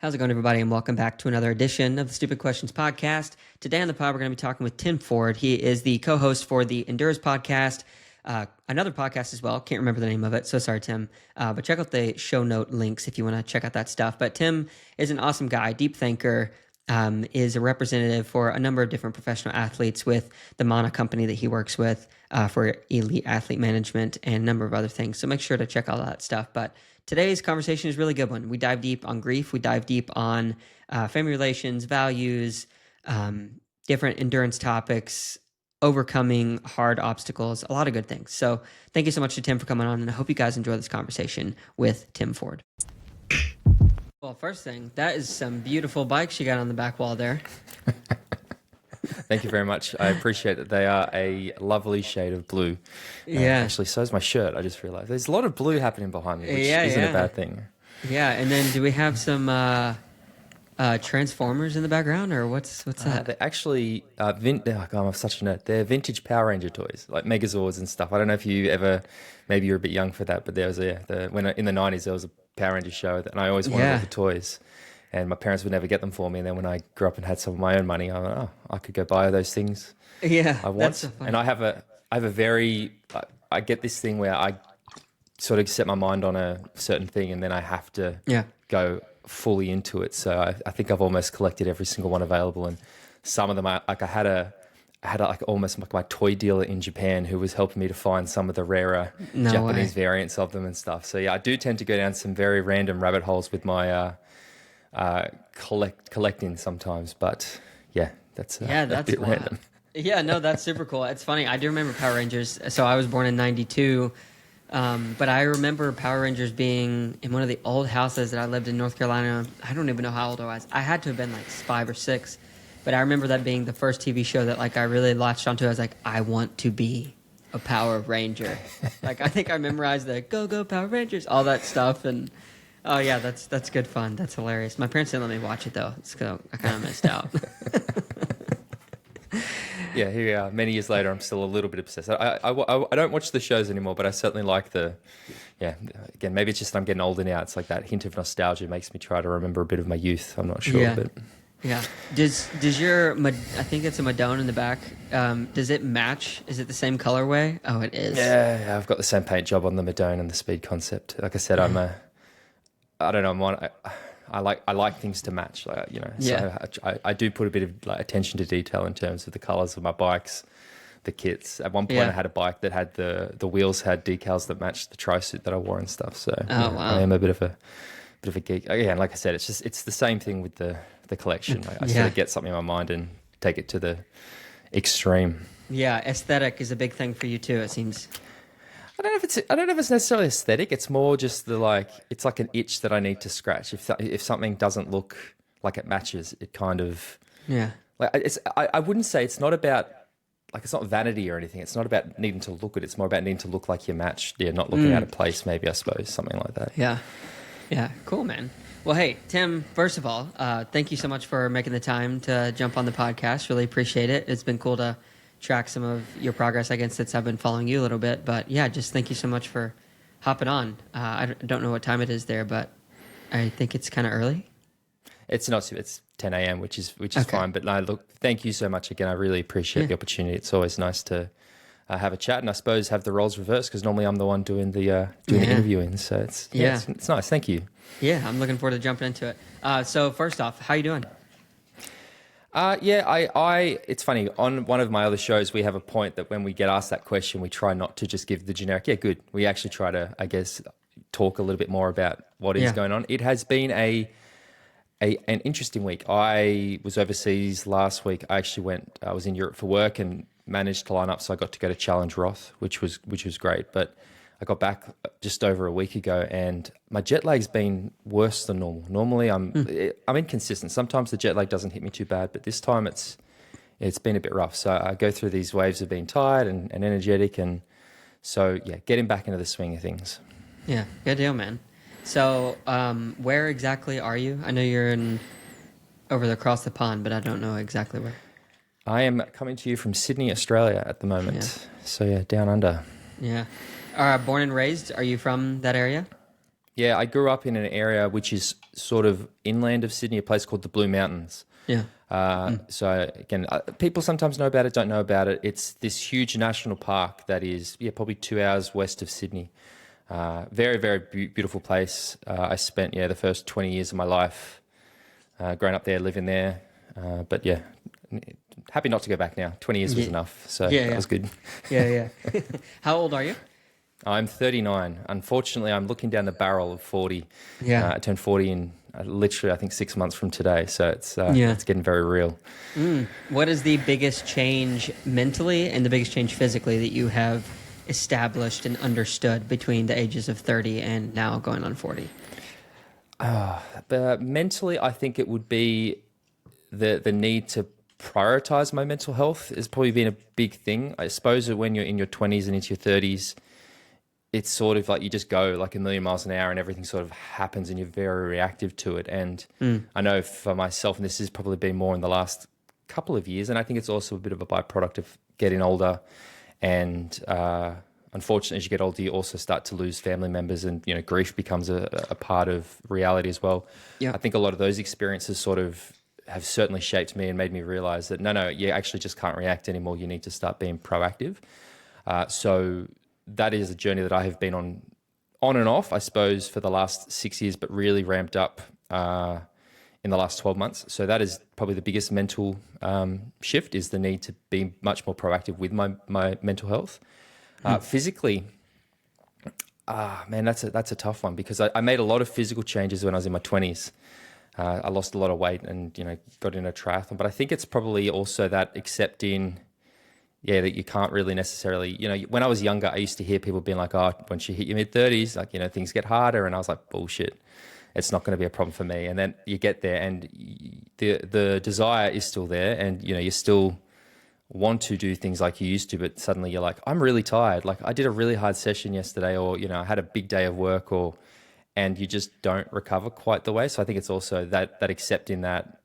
How's it going, everybody? And welcome back to another edition of the Stupid Questions podcast. Today on the pod, we're going to be talking with Tim Ford. He is the co-host for the Endures podcast, another podcast as well. Can't remember the name of it. So sorry, Tim. But check out the show note links if you want to check out that stuff. But Tim is an awesome guy, deep thinker, is a representative for a number of different professional athletes with the Mana company that he works with for elite athlete management and a number of other things. So make sure to check all that stuff. But today's conversation is a really good one. We dive deep on grief. We dive deep on family relations, values, different endurance topics, overcoming hard obstacles, a lot of good things. So thank you so much to Tim for coming on, and I hope you guys enjoy this conversation with Tim Ford. Well, first thing, that is some beautiful bikes you got on the back wall there. Thank you very much. I appreciate it. They are a lovely shade of blue. Yeah. Actually, so is my shirt. I just realized there's a lot of blue happening behind me, which isn't a bad thing. Yeah, and then do we have some Transformers in the background, or what's that? They're actually, I'm such a nerd. They're vintage Power Ranger toys, like Megazords and stuff. I don't know if you ever, maybe you're a bit young for that, but there was in the 90s, there was a Power Ranger show, and I always wanted all the toys. And my parents would never get them for me. And then when I grew up and had some of my own money, I went, I could go buy those things I want. So funny. And I have a very, I get this thing where I sort of set my mind on a certain thing and then I have to go fully into it. So I think I've almost collected every single one available. And some of them, I had almost like my toy dealer in Japan who was helping me to find some of the rarer Japanese variants of them and stuff. So yeah, I do tend to go down some very random rabbit holes with my collecting sometimes, but that's a bit random. Yeah, no, that's super cool. It's funny. I do remember Power Rangers. So I was born in 92, but I remember Power Rangers being in one of the old houses that I lived in North Carolina. I don't even know how old I was. I had to have been like 5 or 6, but I remember that being the first TV show that like I really latched onto. I was like, I want to be a Power Ranger. Like I think I memorized the Go Power Rangers, all that stuff, and oh yeah, that's good fun. That's hilarious. My parents didn't let me watch it though, so I kind of missed out. Yeah, here we are. Many years later, I'm still a little bit obsessed. I don't watch the shows anymore, but I certainly like again, maybe it's just I'm getting older now. It's like that hint of nostalgia makes me try to remember a bit of my youth. I'm not sure, but yeah. Does your, I think it's a Madone in the back. Does it match? Is it the same colorway? Oh, it is. Yeah, I've got the same paint job on the Madone and the Speed Concept. Like I said, I don't know. I like things to match, So I do put a bit of attention to detail in terms of the colors of my bikes, the kits. At one point, I had a bike that had the wheels had decals that matched the tri-suit that I wore and stuff. So wow. I am a bit of a geek. Again, like I said, it's the same thing with the collection. I sort of get something in my mind and take it to the extreme. Yeah, aesthetic is a big thing for you too. It seems. I don't know if it's necessarily aesthetic. It's more just it's like an itch that I need to scratch. If something doesn't look like it matches, it kind of I wouldn't say it's not about it's not vanity or anything. It's not about needing to look at it. It's more about needing to look like you're matched. Yeah, not looking out of place. Maybe I suppose something like that. Yeah, cool, man. Well, hey, Tim. First of all, thank you so much for making the time to jump on the podcast. Really appreciate it. It's been cool to track some of your progress, I guess, since I've been following you a little bit. But yeah, just thank you so much for hopping on. I don't know what time it is there, but I think it's kind of early. It's not. It's 10 a.m., which is fine. But no, look, thank you so much again. I really appreciate the opportunity. It's always nice to have a chat, and I suppose have the roles reversed because normally I'm the one doing the interviewing. So it's nice. Thank you. Yeah, I'm looking forward to jumping into it. So first off, how you doing? It's funny. On one of my other shows, we have a point that when we get asked that question, we try not to just give the generic, good. We actually try to, I guess, talk a little bit more about what is going on. It has been an interesting week. I was overseas last week. I was in Europe for work and managed to line up, so I got to go to Challenge Roth, which was great. But I got back just over a week ago, and my jet lag's been worse than normal. Normally, I'm inconsistent. Sometimes the jet lag doesn't hit me too bad, but this time it's been a bit rough. So I go through these waves of being tired and energetic, and so getting back into the swing of things. Yeah, good deal, man. So where exactly are you? I know you're across the pond, but I don't know exactly where. I am coming to you from Sydney, Australia at the moment. Yeah. So down under. Yeah. Born and raised, are you from that area? Yeah, I grew up in an area which is sort of inland of Sydney, a place called the Blue Mountains. Yeah. So again, people sometimes know about it, don't know about it. It's this huge national park that is, probably 2 hours west of Sydney. Very, very beautiful place. I spent, the first 20 years of my life growing up there, living there. But yeah, happy not to go back now. 20 years was enough. So that was good. Yeah. How old are you? I'm 39. Unfortunately, I'm looking down the barrel of 40. Yeah. I turned 40 in literally, I think, 6 months from today. So it's getting very real. What is the biggest change mentally and the biggest change physically that you have established and understood between the ages of 30 and now going on 40? But mentally, I think it would be the need to prioritize my mental health has probably been a big thing. I suppose that when you're in your 20s and into your 30s, it's sort of like you just go like a million miles an hour and everything sort of happens and you're very reactive to it. And I know for myself, and this has probably been more in the last couple of years, and I think it's also a bit of a byproduct of getting older. And unfortunately, as you get older, you also start to lose family members, and grief becomes a part of reality as well. Yeah. I think a lot of those experiences sort of have certainly shaped me and made me realize that no, you actually just can't react anymore. You need to start being proactive. So that is a journey that I have been on and off, I suppose, for the last 6 years, but really ramped up in the last 12 months. So that is probably the biggest mental shift, is the need to be much more proactive with my mental health. Physically, man, that's a tough one, because I made a lot of physical changes when I was in my 20s. I lost a lot of weight and, got in a triathlon. But I think it's probably also that accepting, that you can't really necessarily, when I was younger, I used to hear people being like, oh, once you hit your mid-30s, like, things get harder. And I was like, bullshit, it's not going to be a problem for me. And then you get there and the desire is still there, and, you still want to do things like you used to, but suddenly you're like, I'm really tired. Like, I did a really hard session yesterday, or, I had a big day of work, and you just don't recover quite the way. So I think it's also that accepting that,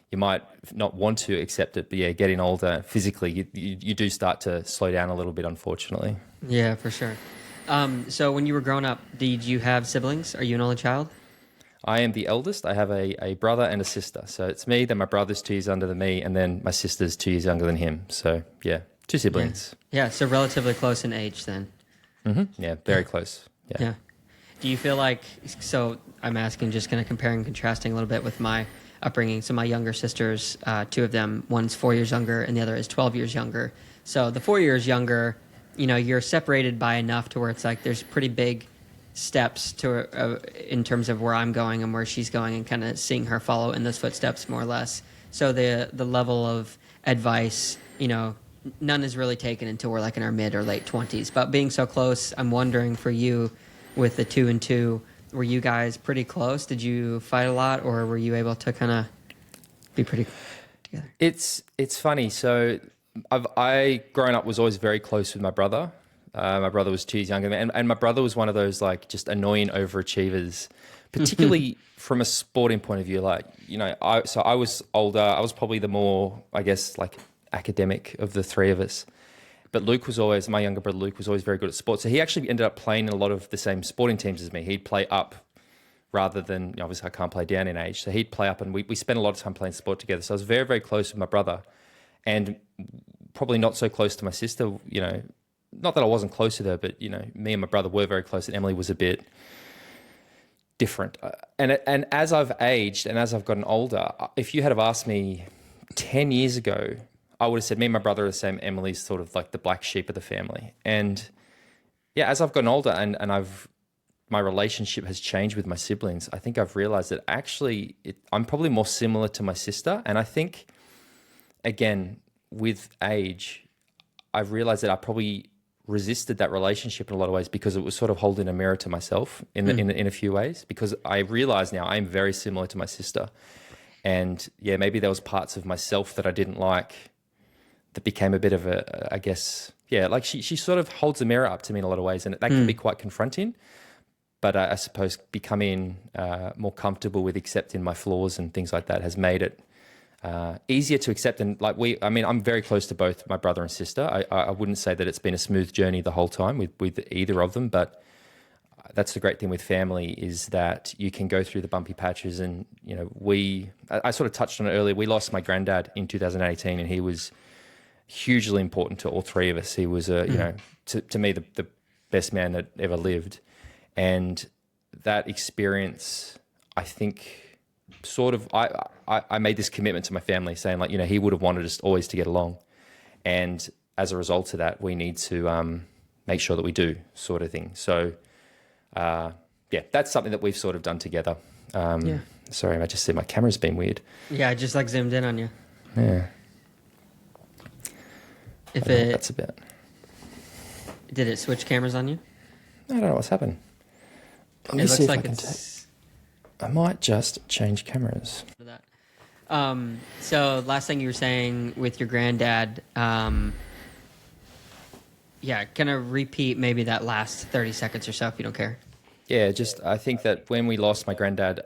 you might not want to accept it, but getting older physically, you do start to slow down a little bit, unfortunately. Yeah, for sure. So when you were growing up, did you have siblings? Are you an only child? I am the eldest. I have a brother and a sister. So it's me, then my brother's 2 years younger than me, and then my sister's 2 years younger than him. So yeah, 2 siblings. Yeah, so relatively close in age then. Mm-hmm. Yeah, very close. Yeah. Do you feel like, so I'm asking, just kind of comparing and contrasting a little bit with my upbringing. So my younger sisters, 2 of them, one's 4 years younger and the other is 12 years younger. So the 4 years younger, you're separated by enough to where it's like there's pretty big steps to in terms of where I'm going and where she's going, and kind of seeing her follow in those footsteps more or less. So the level of advice, none is really taken until we're like in our mid or late 20s. But being so close, I'm wondering for you with the 2 and 2, were you guys pretty close? Did you fight a lot, or were you able to kind of be pretty together? It's funny. So I growing up was always very close with my brother. My brother was 2 years younger than me, and my brother was one of those like just annoying overachievers, particularly from a sporting point of view. Like, I was older. I was probably the more, I guess, like academic of the 3 of us. But my younger brother Luke was always very good at sports. So he actually ended up playing in a lot of the same sporting teams as me. He'd play up rather than, obviously I can't play down in age. So he'd play up, and we spent a lot of time playing sport together. So I was very, very close with my brother, and probably not so close to my sister. Not that I wasn't close with her, but, me and my brother were very close, and Emily was a bit different. And as I've aged and as I've gotten older, if you had have asked me 10 years ago, I would have said me and my brother are the same. Emily's sort of like the black sheep of the family. And as I've gotten older and my relationship has changed with my siblings, I think I've realized that actually I'm probably more similar to my sister. And I think, again, with age, I've realized that I probably resisted that relationship in a lot of ways because it was sort of holding a mirror to myself in a few ways, because I realize now I'm very similar to my sister. And maybe there was parts of myself that I didn't like, that became a bit of I guess, like she sort of holds a mirror up to me in a lot of ways, and that can be quite confronting. But I suppose becoming more comfortable with accepting my flaws and things like that has made it easier to accept. And I'm very close to both my brother and sister. I wouldn't say that it's been a smooth journey the whole time with either of them, but that's the great thing with family, is that you can go through the bumpy patches. And, I sort of touched on it earlier. We lost my granddad in 2018, and he was hugely important to all three of us. He was, to me, the best man that ever lived. And that experience, I think, sort of, I made this commitment to my family saying, like, he would have wanted us always to get along. And as a result of that, we need to make sure that we do, sort of thing. So, that's something that we've sort of done together. Sorry, I just see my camera's been weird. Yeah, I just like zoomed in on you. Yeah. That's about. Did it switch cameras on you? I don't know what's happened. Let me see if I can I might just change cameras. So last thing you were saying with your granddad, kind of repeat maybe that last 30 seconds or so if you don't care. Yeah, I think that when we lost my granddad,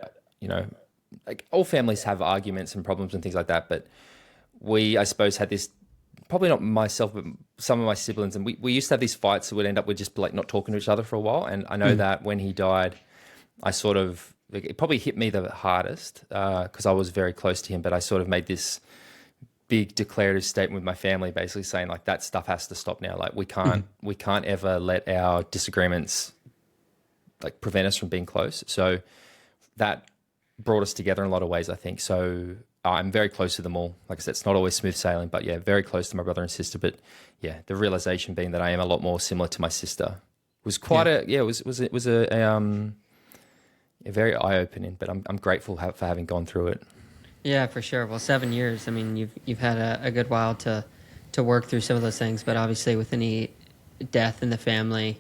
like all families have arguments and problems and things like that, but we, I suppose, had this, probably not myself, but some of my siblings, and we used to have these fights that would end up with just like not talking to each other for a while. And I know that when he died, it probably hit me the hardest because I was very close to him, but I sort of made this big declarative statement with my family, basically saying like that stuff has to stop now. Like we can't ever let our disagreements like prevent us from being close. So that brought us together in a lot of ways, I think. So I'm very close to them all. Like I said, it's not always smooth sailing, but yeah, very close to my brother and sister. But yeah, the realization being that I am a lot more similar to my sister was quite it was a very eye-opening, but I'm grateful for having gone through it. Yeah, for sure. Well, 7 years. I mean, you've had a good while to work through some of those things, but obviously with any death in the family,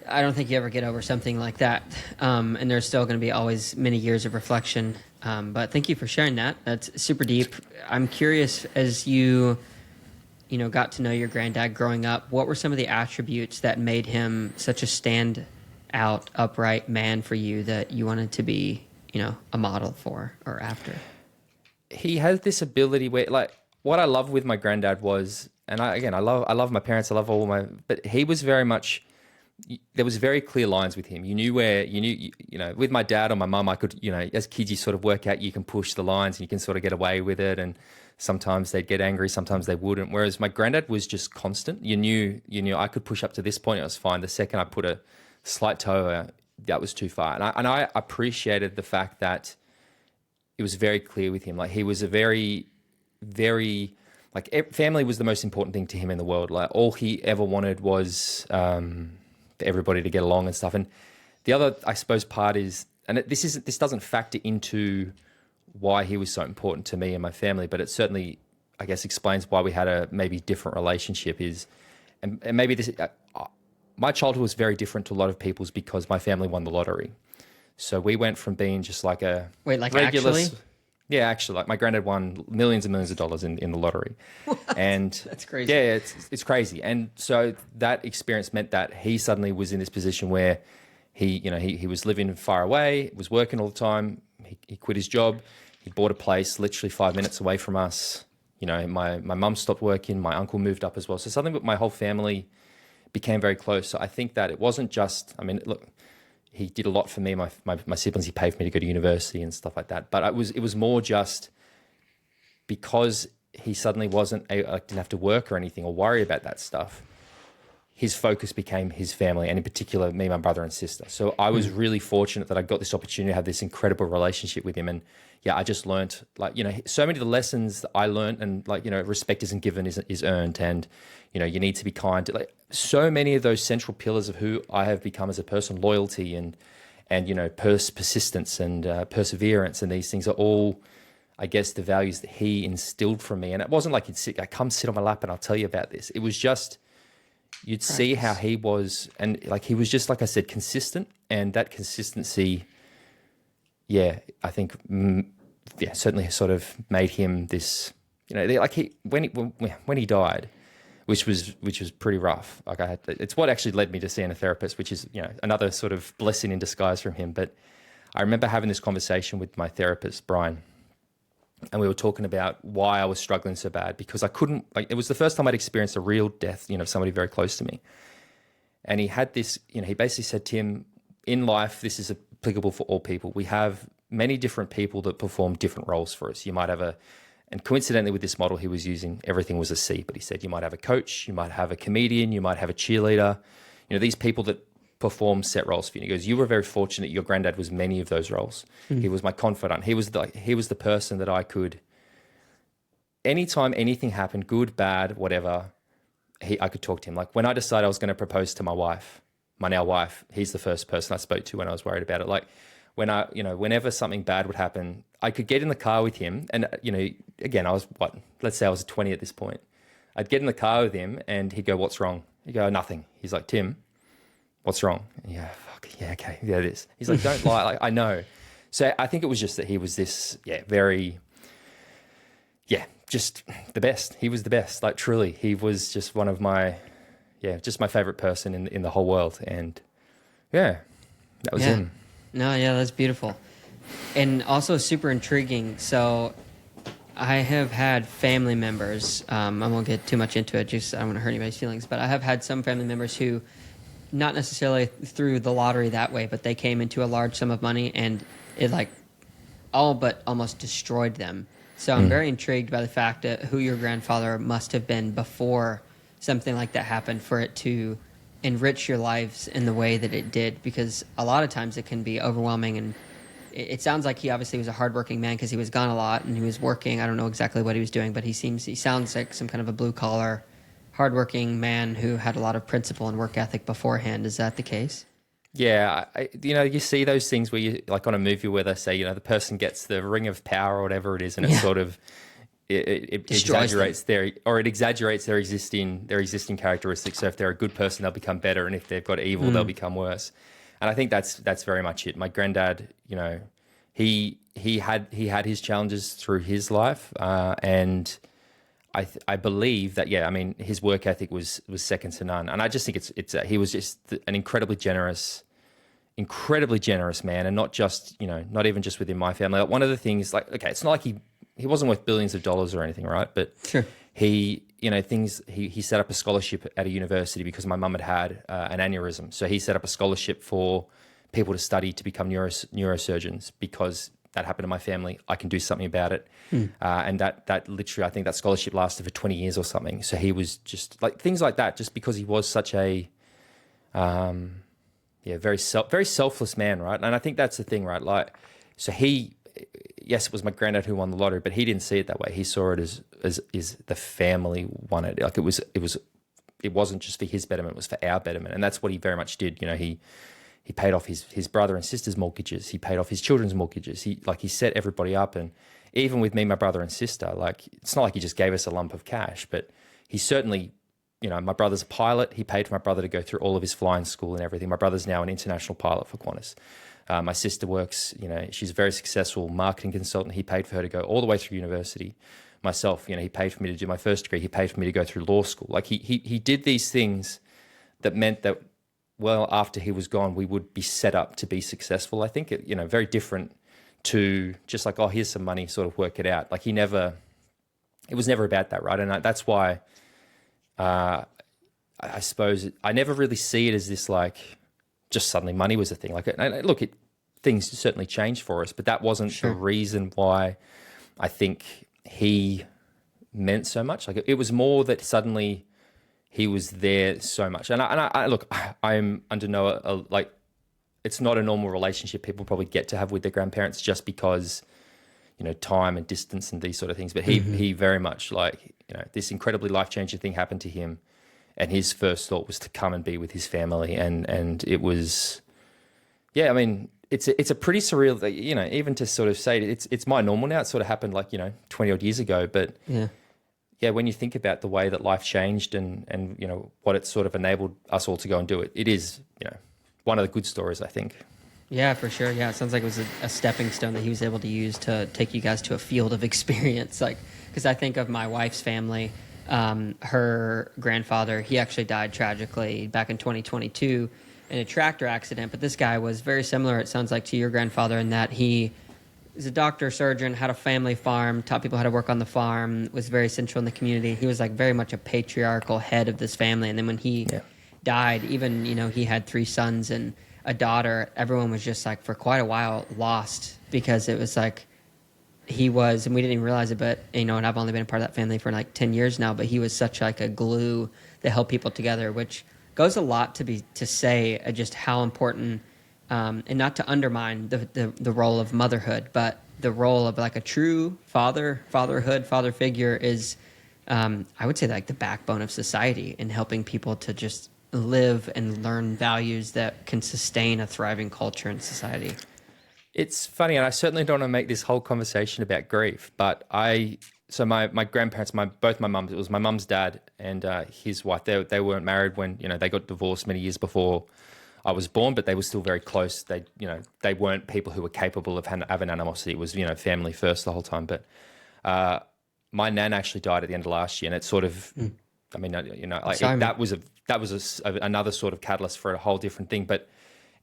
I don't think you ever get over something like that. And there's still going to be always many years of reflection. But thank you for sharing that. That's super deep. I'm curious, as you got to know your granddad growing up, what were some of the attributes that made him such a stand out, upright man for you that you wanted to be, a model for or after? He has this ability where, like, what I love with my granddad was, and I love my parents, I love but he was very much, there was very clear lines with him. You knew with my dad or my mum, I could, as kids, you sort of work out, you can push the lines and you can sort of get away with it. And sometimes they'd get angry, sometimes they wouldn't. Whereas my granddad was just constant. You knew I could push up to this point, it was fine. The second I put a slight toe, that was too far. And I appreciated the fact that it was very clear with him. Like he was a very, very, like family was the most important thing to him in the world. Like all he ever wanted was for everybody to get along and stuff. And the other, I suppose, part is, and this doesn't factor into why he was so important to me and my family, but it certainly, I guess, explains why we had a maybe different relationship and maybe this, my childhood was very different to a lot of people's because my family won the lottery. So we went from being just like a regular, actually? Yeah, actually, like my granddad won millions and millions of dollars in the lottery. What? And that's crazy. Yeah, it's crazy. And so that experience meant that he suddenly was in this position where he was living far away, was working all the time. He quit his job. He bought a place literally 5 minutes away from us. My mum stopped working. My uncle moved up as well. So suddenly my whole family became very close. So I think that it wasn't just, look, he did a lot for me, my siblings. He paid for me to go to university and stuff like that. But it was more just because he suddenly didn't have to work or anything or worry about that stuff. His focus became his family, and in particular, me, my brother and sister. So I was really fortunate that I got this opportunity to have this incredible relationship with him. And yeah, I just learned, so many of the lessons that I learned, and respect isn't given, is earned, and you need to be kind. Like so many of those central pillars of who I have become as a person, loyalty and persistence and perseverance, and these things are all, I guess, the values that he instilled from me. And it wasn't like come sit on my lap and I'll tell you about this. It was just, you'd see how he was, and he was just, like I said, consistent, and that consistency, I think, certainly sort of made him this, when he died, which was pretty rough. It's what actually led me to seeing a therapist, which is, another sort of blessing in disguise from him. But I remember having this conversation with my therapist, Brian, and we were talking about why I was struggling so bad, because I couldn't, it was the first time I'd experienced a real death, somebody very close to me. And he had this, he basically said, Tim, in life, this is applicable for all people. We have many different people that perform different roles for us. You might have and coincidentally with this model he was using, everything was a C, but he said you might have a coach, you might have a comedian, you might have a cheerleader, these people that perform set roles for you. And he goes, you were very fortunate. Your granddad was many of those roles. He was my confidant. He was the person that I could, anytime anything happened, good, bad, whatever, I could talk to him. Like when I decided I was going to propose to my wife, my now wife, he's the first person I spoke to when I was worried about it. Like whenever something bad would happen, I could get in the car with him. And, again, I was let's say I was 20 at this point. I'd get in the car with him and he'd go, what's wrong? He'd go, nothing. He's like, Tim, what's wrong? Yeah, fuck, yeah, okay, yeah, it is. He's like, don't lie, like, I know. So I think it was just that he was this, very, just the best. He was the best, like truly. He was just one of my, just my favorite person in the whole world. And that was him. No, that's beautiful. And also super intriguing. So I have had family members, I won't get too much into it, just I don't want to hurt anybody's feelings, but I have had some family members who, not necessarily through the lottery that way, but they came into a large sum of money and it all but almost destroyed them. So I'm very intrigued by the fact that who your grandfather must have been before something like that happened for it to enrich your lives in the way that it did, because a lot of times it can be overwhelming. And it sounds like he obviously was a hardworking man because he was gone a lot and he was working. I don't know exactly what he was doing, but he sounds like some kind of a blue collar, hardworking man who had a lot of principle and work ethic beforehand. Is that the case? Yeah, you see those things where you, like on a movie where they say, the person gets the ring of power or whatever it is, and it sort of it exaggerates their existing characteristics. So if they're a good person, they'll become better, and if they've got evil, they'll become worse. And I think that's very much it. My granddad, he had his challenges through his life, and I believe that, his work ethic was second to none. And I just think he was just an incredibly generous man, and not just, not even just within my family. Like one of the things, it's not like he wasn't worth billions of dollars or anything, right? But sure. He set up a scholarship at a university because my mum had an aneurysm. So he set up a scholarship for people to study to become neurosurgeons because that happened to my family. I can do something about it. And that literally, I think that scholarship lasted for 20 years or something. So he was just like things like that, just because he was such a, very selfless man, right? And I think that's the thing, right? Like, so yes, it was my granddad who won the lottery, but he didn't see it that way. He saw it as the family won it. Like it wasn't just for his betterment, it was for our betterment. And that's what he very much did. He paid off his brother and sister's mortgages. He paid off his children's mortgages. He set everybody up. And even with me, my brother and sister, it's not like he just gave us a lump of cash, but he certainly, my brother's a pilot. He paid for my brother to go through all of his flying school and everything. My brother's now an international pilot for Qantas. My sister works, she's a very successful marketing consultant. He paid for her to go all the way through university. Myself, he paid for me to do my first degree. He paid for me to go through law school. Like he did these things that meant that, well, after he was gone, we would be set up to be successful. I think, very different to just like, oh, here's some money, sort of work it out. Like it was never about that, right? And that's why I suppose I never really see it as this, like, just suddenly money was a thing. Like, look, things certainly changed for us, but that wasn't the reason why I think he meant so much. Like, it was more that suddenly he was there so much. And I look, I'm under no, like, it's not a normal relationship people probably get to have with their grandparents just because, time and distance and these sort of things. But he very much, like, this incredibly life-changing thing happened to him. And his first thought was to come and be with his family. And it was, it's a pretty surreal, even to sort of say it's my normal now. It sort of happened 20 odd years ago. But when you think about the way that life changed and what it sort of enabled us all to go and do it, it is, one of the good stories, I think. Yeah, for sure. Yeah, it sounds like it was a stepping stone that he was able to use to take you guys to a field of experience. Like, because I think of my wife's family. Her grandfather, he actually died tragically back in 2022 in a tractor accident. But this guy was very similar, it sounds like, to your grandfather in that he was a doctor, surgeon, had a family farm, taught people how to work on the farm, was very central in the community. He was like very much a patriarchal head of this family. And then when he died, even, he had 3 sons and a daughter, everyone was just like for quite a while lost, because it was like he was, and we didn't even realize it, but and I've only been a part of that family for like 10 years now, but he was such like a glue that held people together, which goes a lot to say just how important, and not to undermine the role of motherhood, but the role of like a true father figure is, I would say, like the backbone of society in helping people to just live and learn values that can sustain a thriving culture and society. It's funny, and I certainly don't want to make this whole conversation about grief, but my grandparents, both my mums, it was my mum's dad and his wife. They weren't married when, they got divorced many years before I was born, but they were still very close. They weren't people who were capable of having animosity. It was, family first the whole time. But my nan actually died at the end of last year, and it's sort of, that was another sort of catalyst for a whole different thing. But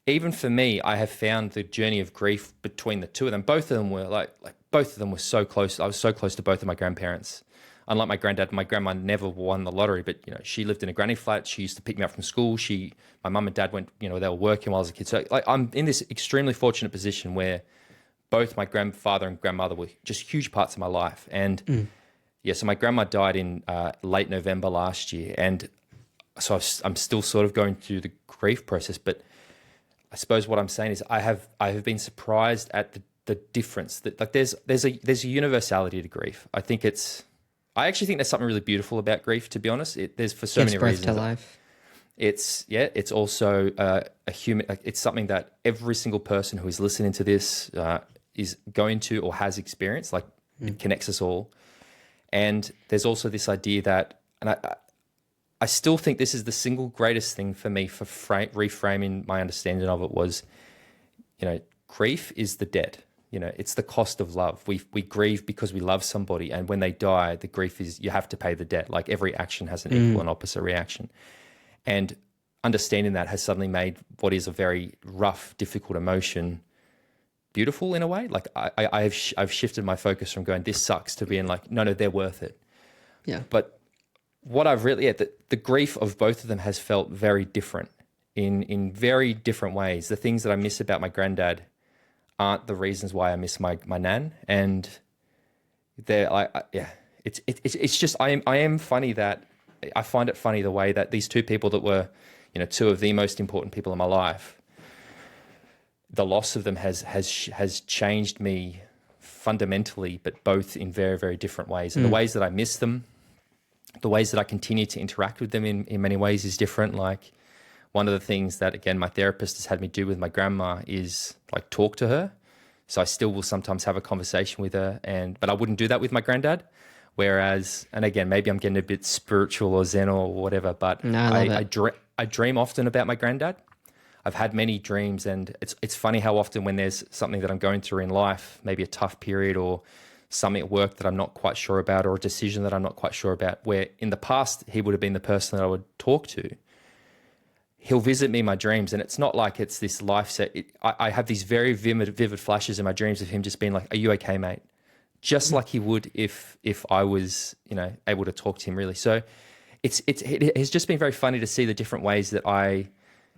even for me, I have found the journey of grief between the two of them. Both of them were so close. I was so close to both of my grandparents. Unlike my granddad, my grandma never won the lottery, but she lived in a granny flat. She used to pick me up from school. My mum and dad went, they were working while I was a kid. So I'm in this extremely fortunate position where both my grandfather and grandmother were just huge parts of my life. And so my grandma died in late November last year, and so I'm still sort of going through the grief process. But I suppose what I'm saying is I have been surprised at the difference that, like, there's a universality to grief. I actually think there's something really beautiful about grief, to be honest. There's for so many reasons. To life. It's also a human. It's something that every single person who is listening to this is going to or has experienced. Like, it connects us all. And there's also this idea that, and I still think this is the single greatest thing for me for reframing my understanding of it was, grief is the debt. It's the cost of love. We grieve because we love somebody, and when they die, the grief is you have to pay the debt. Like, every action has an equal and opposite reaction. And understanding that has suddenly made what is a very rough, difficult emotion beautiful in a way. Like, I've shifted my focus from going, this sucks, to being like, no, they're worth it. Yeah. But what I've really, the grief of both of them has felt very different in very different ways. The things that I miss about my granddad aren't the reasons why I miss my nan. And it's just, I am funny that I find it funny the way that these two people that were, two of the most important people in my life, the loss of them has changed me fundamentally, but both in very, very different ways. And the ways that I miss them, the ways that I continue to interact with them in many ways is different. Like, one of the things that, again, my therapist has had me do with my grandma is like talk to her. So I still will sometimes have a conversation with her, but I wouldn't do that with my granddad. Whereas, and again, maybe I'm getting a bit spiritual or Zen or whatever, but no, I dream often about my granddad. I've had many dreams, and it's funny how often when there's something that I'm going through in life, maybe a tough period or something at work that I'm not quite sure about, or a decision that I'm not quite sure about, where in the past he would have been the person that I would talk to. He'll visit me in my dreams, and it's not like it's this life set. I have these very vivid flashes in my dreams of him just being like, "Are you okay, mate?" Just like he would if I was, able to talk to him, really. So it has just been very funny to see the different ways that I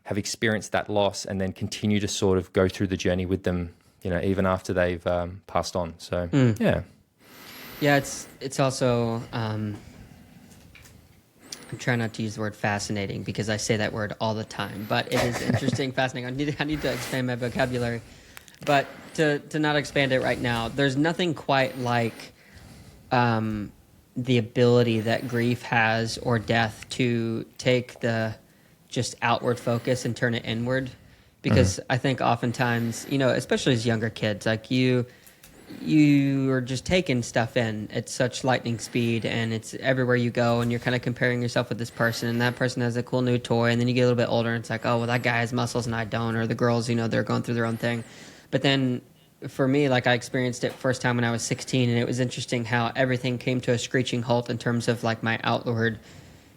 have experienced that loss, and then continue to sort of go through the journey with them, even after they've passed on. So yeah, it's also. I'm trying not to use the word fascinating because I say that word all the time, but it is interesting, fascinating. I need to expand my vocabulary, but to not expand it right now, there's nothing quite like the ability that grief has, or death, to take the just outward focus and turn it inward. Because I think oftentimes, especially as younger kids, like you are just taking stuff in at such lightning speed, and it's everywhere you go, and you're kind of comparing yourself with this person, and that person has a cool new toy, and then you get a little bit older and it's like, oh, well, that guy has muscles and I don't, or the girls, they're going through their own thing. But then for me, like, I experienced it first time when I was 16, and it was interesting how everything came to a screeching halt in terms of like my outward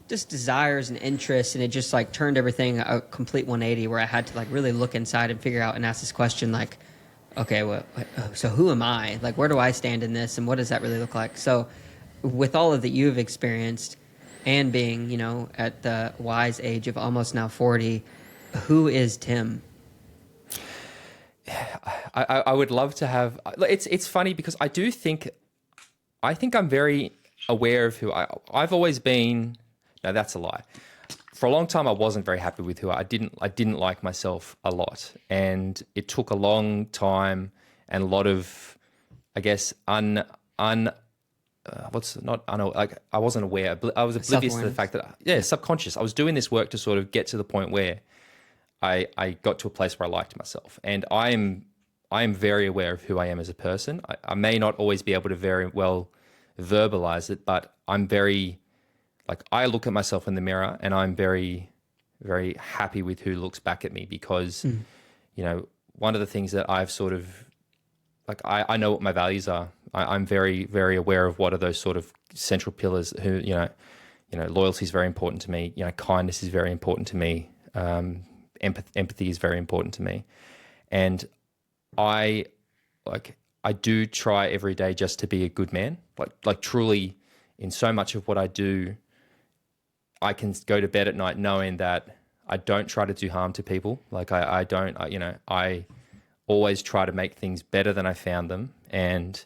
just desires and interests, and it just like turned everything a complete 180, where I had to like really look inside and figure out and ask this question, like, okay, so who am I? Like, where do I stand in this, and what does that really look like? So with all of that you've experienced, and being, at the wise age of almost now 40, who is Tim? I would love to have. It's funny because I think I'm very aware of who I've always been. No, that's a lie. For a long time, I wasn't very happy with who I didn't like myself a lot, and it took a long time and a lot of, I guess, I wasn't aware. I was oblivious to the fact that subconscious. I was doing this work to sort of get to the point where I got to a place where I liked myself, and I am very aware of who I am as a person. I may not always be able to very well verbalize it, but I'm very, I look at myself in the mirror and I'm very, very happy with who looks back at me because, one of the things that I've sort of, I know what my values are. I'm very, very aware of what are those sort of central pillars who, loyalty is very important to me. Kindness is very important to me. Empathy is very important to me. And I do try every day just to be a good man. Like truly, in so much of what I do, I can go to bed at night knowing that I don't try to do harm to people. I always try to make things better than I found them, and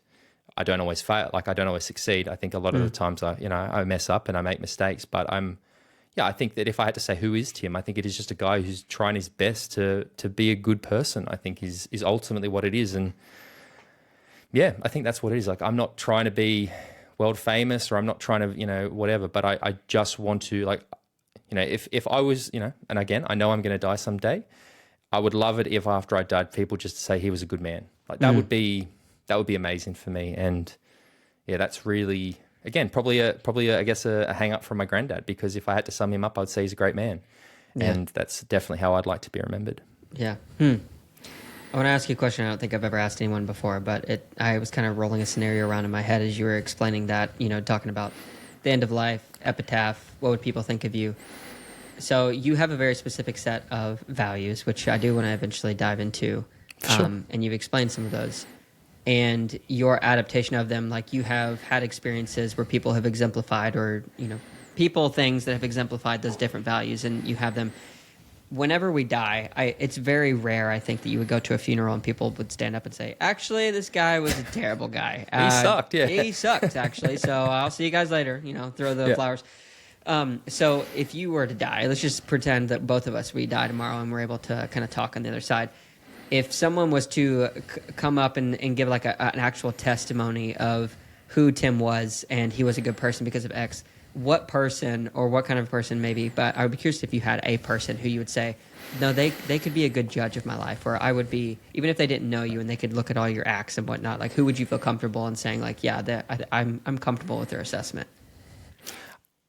I don't always fail. I don't always succeed. I think a lot of the times I mess up and I make mistakes, but I think that if I had to say who is Tim, I think it is just a guy who's trying his best to be a good person, I think is ultimately what it is. And yeah, I think that's what it is. I'm not trying to be world famous or I'm not trying to, whatever, but I just want to if I was, and again, I know I'm going to die someday. I would love it if after I died, people just say he was a good man. That would be amazing for me. And yeah, that's really, again, probably I guess a hang up from my granddad, because if I had to sum him up, I'd say he's a great man. Yeah. And that's definitely how I'd like to be remembered. Yeah. I want to ask you a question I don't think I've ever asked anyone before, but I was kind of rolling a scenario around in my head as you were explaining that, talking about the end of life, epitaph, what would people think of you? So you have a very specific set of values, which I do want to eventually dive into. Sure. And you've explained some of those. And your adaptation of them, you have had experiences where people have exemplified things that have exemplified those different values, and you have them. Whenever we die, it's very rare, I think, that you would go to a funeral and people would stand up and say, actually, this guy was a terrible guy. He sucked, yeah. He sucked, actually, so I'll see you guys later, throw the flowers. So if you were to die, let's just pretend that both of us, we die tomorrow and we're able to kind of talk on the other side. If someone was to come up and give an actual testimony of who Tim was and he was a good person because of X, what person or what kind of person maybe, but I would be curious if you had a person who you would say, no, they could be a good judge of my life, or I would be, even if they didn't know you and they could look at all your acts and whatnot, who would you feel comfortable in saying I'm comfortable with their assessment?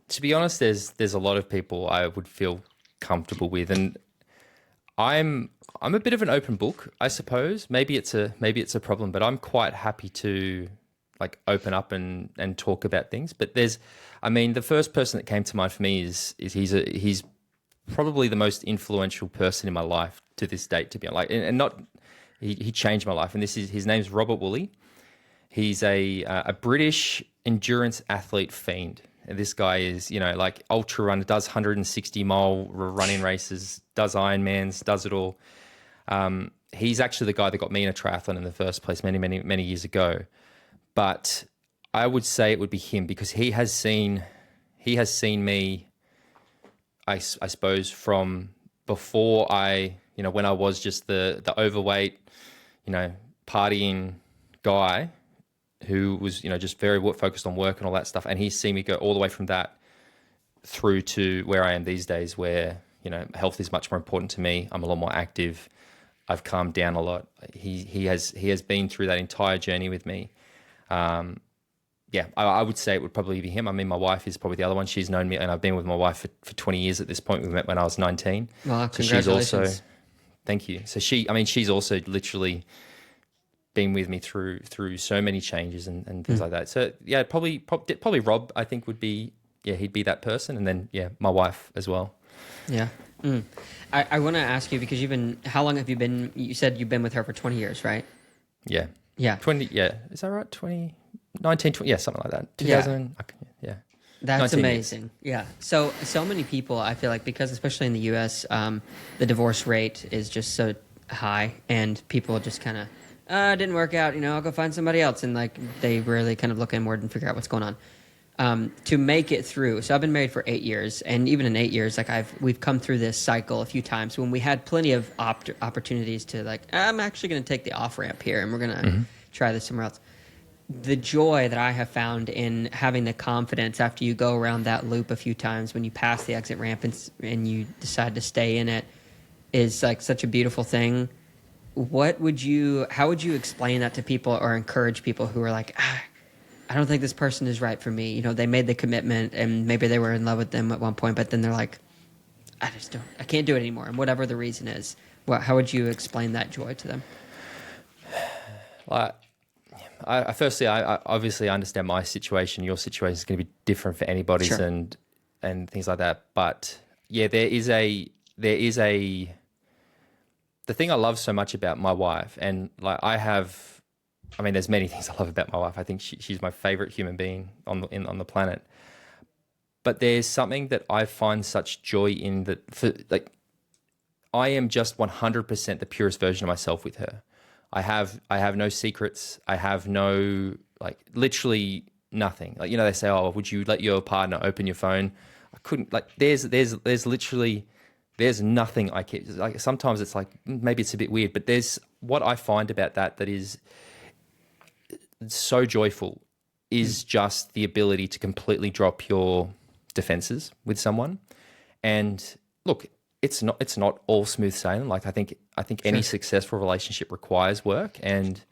To be honest, there's a lot of people I would feel comfortable with, and I'm a bit of an open book, I suppose. Maybe it's a problem, but I'm quite happy to open up and talk about things. But the first person that came to mind for me is he's probably the most influential person in my life to this date, to be honest. He changed my life, and his name's Robert Woolley. He's a British endurance athlete fiend. And this guy is, ultra runner, does 160-mile running races, does Ironmans, does it all. He's actually the guy that got me in a triathlon in the first place many, many, many years ago. But I would say it would be him, because he has seen me, I suppose, from before when I was just the overweight, partying guy who was, just very focused on work and all that stuff. And he's seen me go all the way from that through to where I am these days, where, health is much more important to me. I'm a lot more active. I've calmed down a lot. He has been through that entire journey with me. I would say it would probably be him. My wife is probably the other one. She's known me, and I've been with my wife for 20 years at this point. We met when I was 19. Well, congratulations. So she's also, thank you. So she's also literally been with me through so many changes and things like that. So yeah, probably Rob, I think would be, he'd be that person. And then, my wife as well. Yeah. I want to ask you, because how long have you been, you said you've been with her for 20 years, right? Yeah. Yeah. 20, yeah. Is that right? 2019, 20, yeah, something like that. 2000, yeah. That's 19 years. amazing. Yeah. So many people, I feel like, because especially in the U.S., the divorce rate is just so high, and people just kind of, it didn't work out. I'll go find somebody else, and like they really kind of look inward and figure out what's going on. To make it through. So I've been married for 8 years, and even in 8 years, like we've come through this cycle a few times when we had plenty of opportunities to like, I'm actually going to take the off ramp here, and we're going to try this somewhere else. The joy that I have found in having the confidence after you go around that loop a few times, when you pass the exit ramp and you decide to stay in it, is like such a beautiful thing. How would you explain that to people, or encourage people who are like, I don't think this person is right for me? They made the commitment, and maybe they were in love with them at one point, but then they're like, I can't do it anymore. And whatever the reason is, how would you explain that joy to them? Well, I firstly obviously understand my situation. Your situation is going to be different for anybody's, Sure. and things like that. But yeah, there is a the thing I love so much about my wife, and like there's many things I love about my wife. I think she's my favorite human being on the planet. But there's something that I find such joy in, that I am just 100% the purest version of myself with her. I have no secrets. I have no, literally nothing. They say, oh, would you let your partner open your phone? I couldn't. There's literally, there's nothing I keep. Sometimes it's like, maybe it's a bit weird, but there's what I find about that is so joyful is just the ability to completely drop your defenses with someone. And look, it's not all smooth sailing. I think any successful relationship requires work, and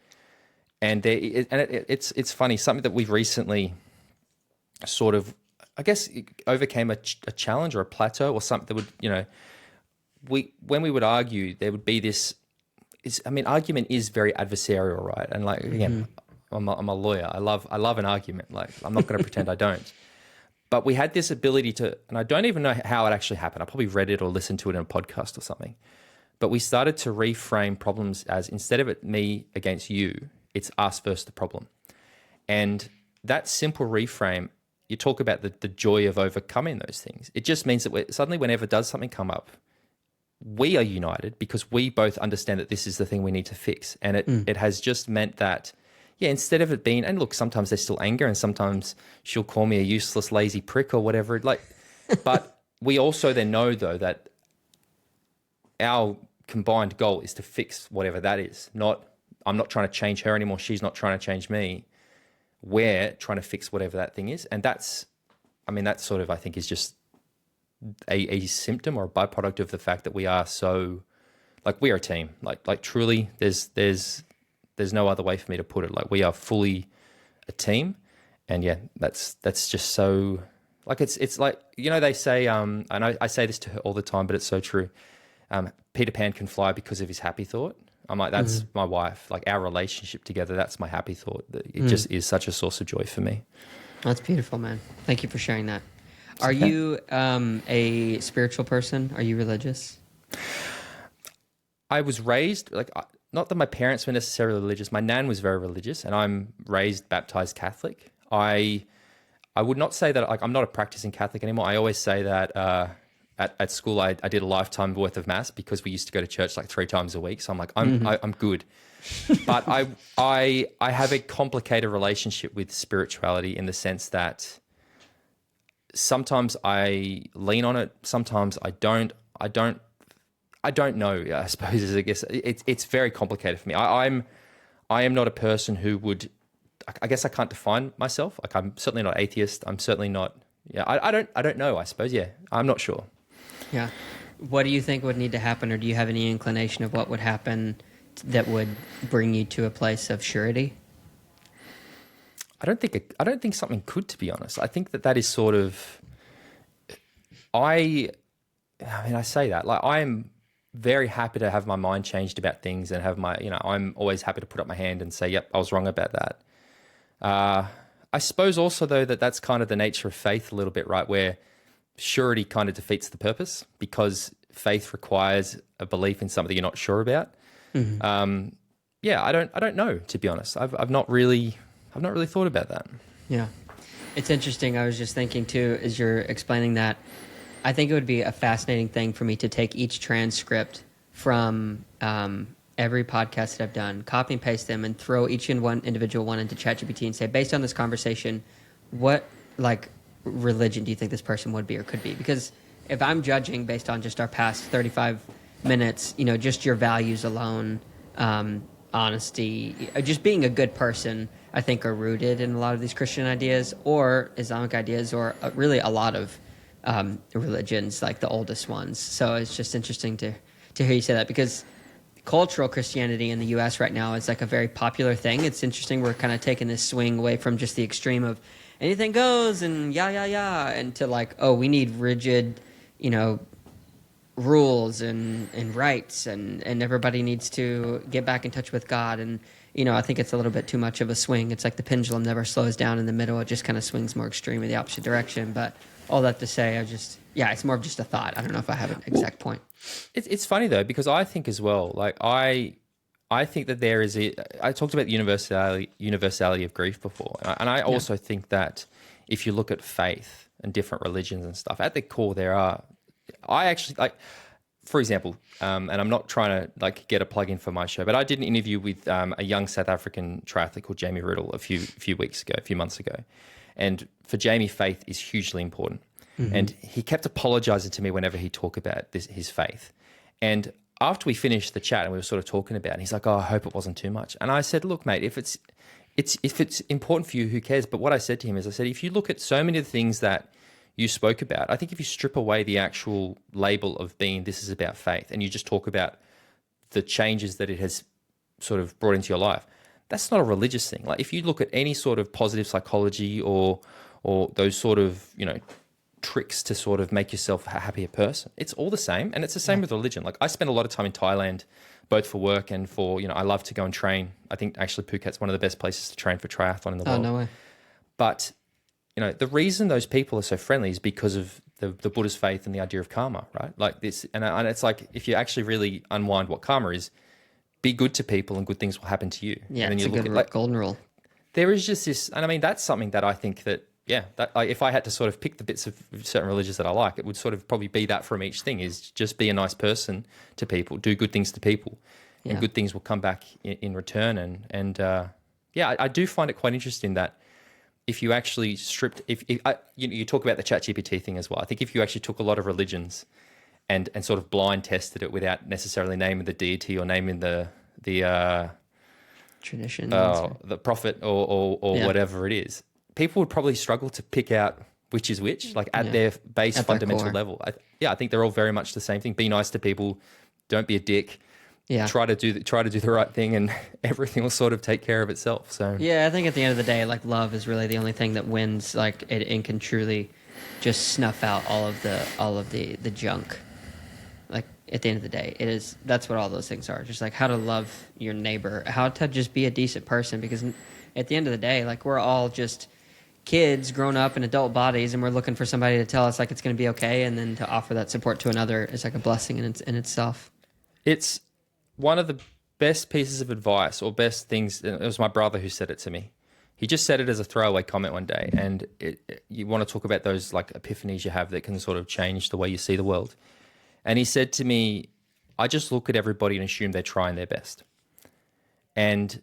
it's funny, something that we've recently sort of, I guess, overcame a challenge or a plateau or something that would, when we would argue, there would be this. Argument is very adversarial, right? And again, I'm a lawyer. I love an argument. I'm not going to pretend I don't. But we had this ability to, and I don't even know how it actually happened. I probably read it or listened to it in a podcast or something. But we started to reframe problems as, instead of it me against you, it's us versus the problem. And that simple reframe, you talk about the joy of overcoming those things. It just means that suddenly whenever does something come up, we are united because we both understand that this is the thing we need to fix. And it has just meant that, yeah, instead of it being, and look, sometimes there's still anger, and sometimes she'll call me a useless, lazy prick or whatever. But we also then know, though, that our combined goal is to fix whatever that is. I'm not trying to change her anymore. She's not trying to change me. We're trying to fix whatever that thing is. And that sort of, I think, is just a symptom or a byproduct of the fact that we are so, we are a team. Truly, there's no other way for me to put it. We are fully a team, and yeah, that's just so, it's like, they say, and I say this to her all the time, but it's so true. Peter Pan can fly because of his happy thought. I'm like, that's my wife. Our relationship together, that's my happy thought. It just is such a source of joy for me. That's beautiful, man. Thank you for sharing that. Are you a spiritual person? Are you religious? I was raised, not that my parents were necessarily religious. My nan was very religious, and I'm raised baptized Catholic. I would not say that, I'm not a practicing Catholic anymore. I always say that at school I did a lifetime worth of mass because we used to go to church 3 times a week. So I'm like, I'm good. But I have a complicated relationship with spirituality, in the sense that sometimes I lean on it, sometimes I don't. I don't know, I suppose, I guess. It's very complicated for me. I am not a person who would, I guess I can't define myself. I'm certainly not atheist. I'm certainly not, I don't know, I suppose. Yeah, I'm not sure. Yeah. What do you think would need to happen, or do you have any inclination of what would happen that would bring you to a place of surety? I don't think something could, to be honest. I think that is sort of, I say that, I'm very happy to have my mind changed about things, and have my, I'm always happy to put up my hand and say, yep, I was wrong about that. I suppose also, though, that's kind of the nature of faith a little bit, right? Where surety kind of defeats the purpose, because faith requires a belief in something you're not sure about. Mm-hmm. I don't know, to be honest. I've not really thought about that. Yeah. It's interesting. I was just thinking too, as you're explaining that, I think it would be a fascinating thing for me to take each transcript from every podcast that I've done, copy and paste them, and throw each and one individual one into ChatGPT and say, based on this conversation, what like religion do you think this person would be or could be? Because if I'm judging based on just our past 35 minutes, you know, just your values alone, honesty, just being a good person, I think are rooted in a lot of these Christian ideas or Islamic ideas or really a lot of religions, like the oldest ones. So it's just interesting to hear you say that, because cultural Christianity in the U.S. right now is like a very popular thing. It's interesting. We're kind of taking this swing away from just the extreme of anything goes and and to like, oh, we need rigid, you know, rules and rights and everybody needs to get back in touch with God. And, you know, I think it's a little bit too much of a swing. It's like the pendulum never slows down in the middle. It just kind of swings more extreme in the opposite direction. But all that to say, it's more of just a thought. I don't know if I have an exact point. It's funny though, because I think as well, like I think that I talked about the universality of grief before. And I also think that if you look at faith and different religions and stuff, at the core I actually like, for example, and I'm not trying to like get a plug in for my show, but I did an interview with a young South African triathlete called Jamie Riddle a few months ago. And for Jamie, faith is hugely important. Mm-hmm. And he kept apologizing to me whenever he talked about his faith. And after we finished the chat and we were sort of talking about it, he's like, oh, I hope it wasn't too much. And I said, look, mate, if it's important for you, who cares? But what I said to him is, I said, if you look at so many of the things that you spoke about, I think if you strip away the actual label of being this is about faith and you just talk about the changes that it has sort of brought into your life, that's not a religious thing. Like if you look at any sort of positive psychology or those sort of, you know, tricks to sort of make yourself a happier person, it's all the same. And it's the same with religion. Like I spend a lot of time in Thailand, both for work and for, you know, I love to go and train. I think actually Phuket's one of the best places to train for triathlon in the world. Oh, no way. But, you know, the reason those people are so friendly is because of the Buddha's faith and the idea of karma, right? Like this, and it's like, if you actually really unwind what karma is, be good to people and good things will happen to you. Yeah, and then it's you a good golden rule. There is just this, and I mean, that's something that I think that, if I had to sort of pick the bits of certain religions that I like, it would sort of probably be that from each thing, is just be a nice person to people, do good things to people, and good things will come back in return. And I do find it quite interesting that if you actually stripped, you talk about the ChatGPT thing as well. I think if you actually took a lot of religions and sort of blind tested it without necessarily naming the deity or naming the tradition, the prophet or whatever it is, people would probably struggle to pick out which is which, like at their base at fundamental level. I think they're all very much the same thing. Be nice to people, don't be a dick. Yeah. Try to do the right thing, and everything will sort of take care of itself. So yeah, I think at the end of the day, like love is really the only thing that wins. Like it can truly just snuff out all of the junk. Like at the end of the day, that's what all those things are. Just like how to love your neighbor, how to just be a decent person. Because at the end of the day, like we're all just kids grown up in adult bodies, and we're looking for somebody to tell us like it's going to be okay, and then to offer that support to another is like a blessing in itself. It's one of the best pieces of advice or best things. It was my brother who said it to me. He just said it as a throwaway comment one day. And you want to talk about those like epiphanies you have that can sort of change the way you see the world. And he said to me, I just look at everybody and assume they're trying their best. And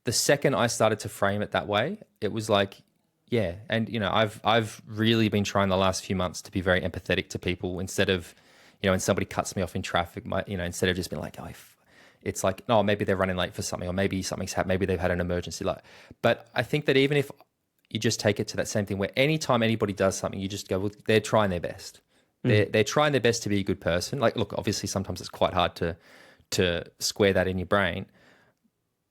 the second I started to frame it that way, it was like, yeah. And, you know, I've really been trying the last few months to be very empathetic to people instead of, you know, when somebody cuts me off in traffic, instead of just being like, it's like, oh, maybe they're running late for something, or maybe something's happened, maybe they've had an emergency. But I think that even if you just take it to that same thing, where anytime anybody does something, you just go, well, they're trying their best. They're trying their best to be a good person. Like, look, obviously sometimes it's quite hard to square that in your brain.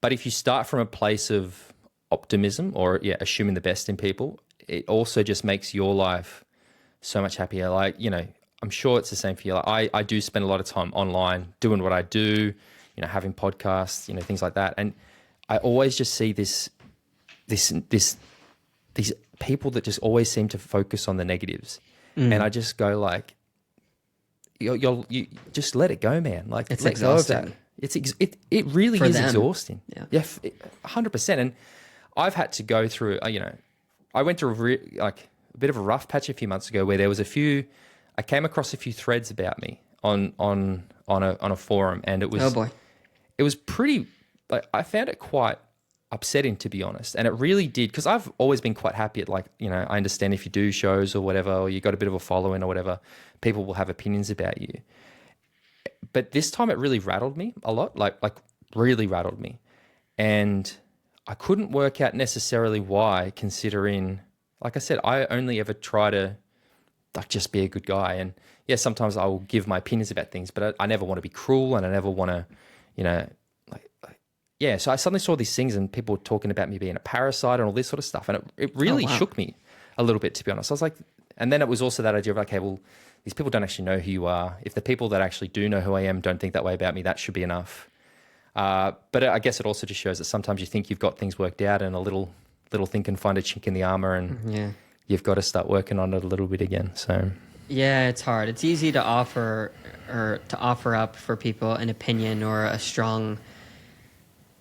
But if you start from a place of optimism or assuming the best in people, it also just makes your life so much happier. Like, you know, I'm sure it's the same for you. Like I do spend a lot of time online doing what I do, you know, having podcasts, you know, things like that. And I always just see these people that just always seem to focus on the negatives. And I just go like, you just let it go, man. Like it's let exhausting. Go of that. It really is exhausting. Yeah, 100%. And I've had to go through, I went to like a bit of a rough patch a few months ago where there was I came across a few threads about me on a forum, and it was, oh boy, it was pretty, like, I found it quite upsetting, to be honest. And it really did, because I've always been quite happy at, like, you know, I understand if you do shows or whatever, or you got a bit of a following or whatever, people will have opinions about you. But this time it really rattled me a lot, like really rattled me. And I couldn't work out necessarily why, considering, like I said, I only ever try to, like, just be a good guy. And yeah, sometimes I will give my opinions about things, but I never want to be cruel, and I never want to, you know, yeah. So I suddenly saw these things and people were talking about me being a parasite and all this sort of stuff. And it really shook me a little bit, to be honest. I was like, and then it was also that idea of, okay, well, these people don't actually know who you are. If the people that actually do know who I am don't think that way about me, that should be enough. But I guess it also just shows that sometimes you think you've got things worked out, and a little thing can find a chink in the armor, and you've got to start working on it a little bit again. So yeah, it's hard. It's easy to offer up for people an opinion or a strong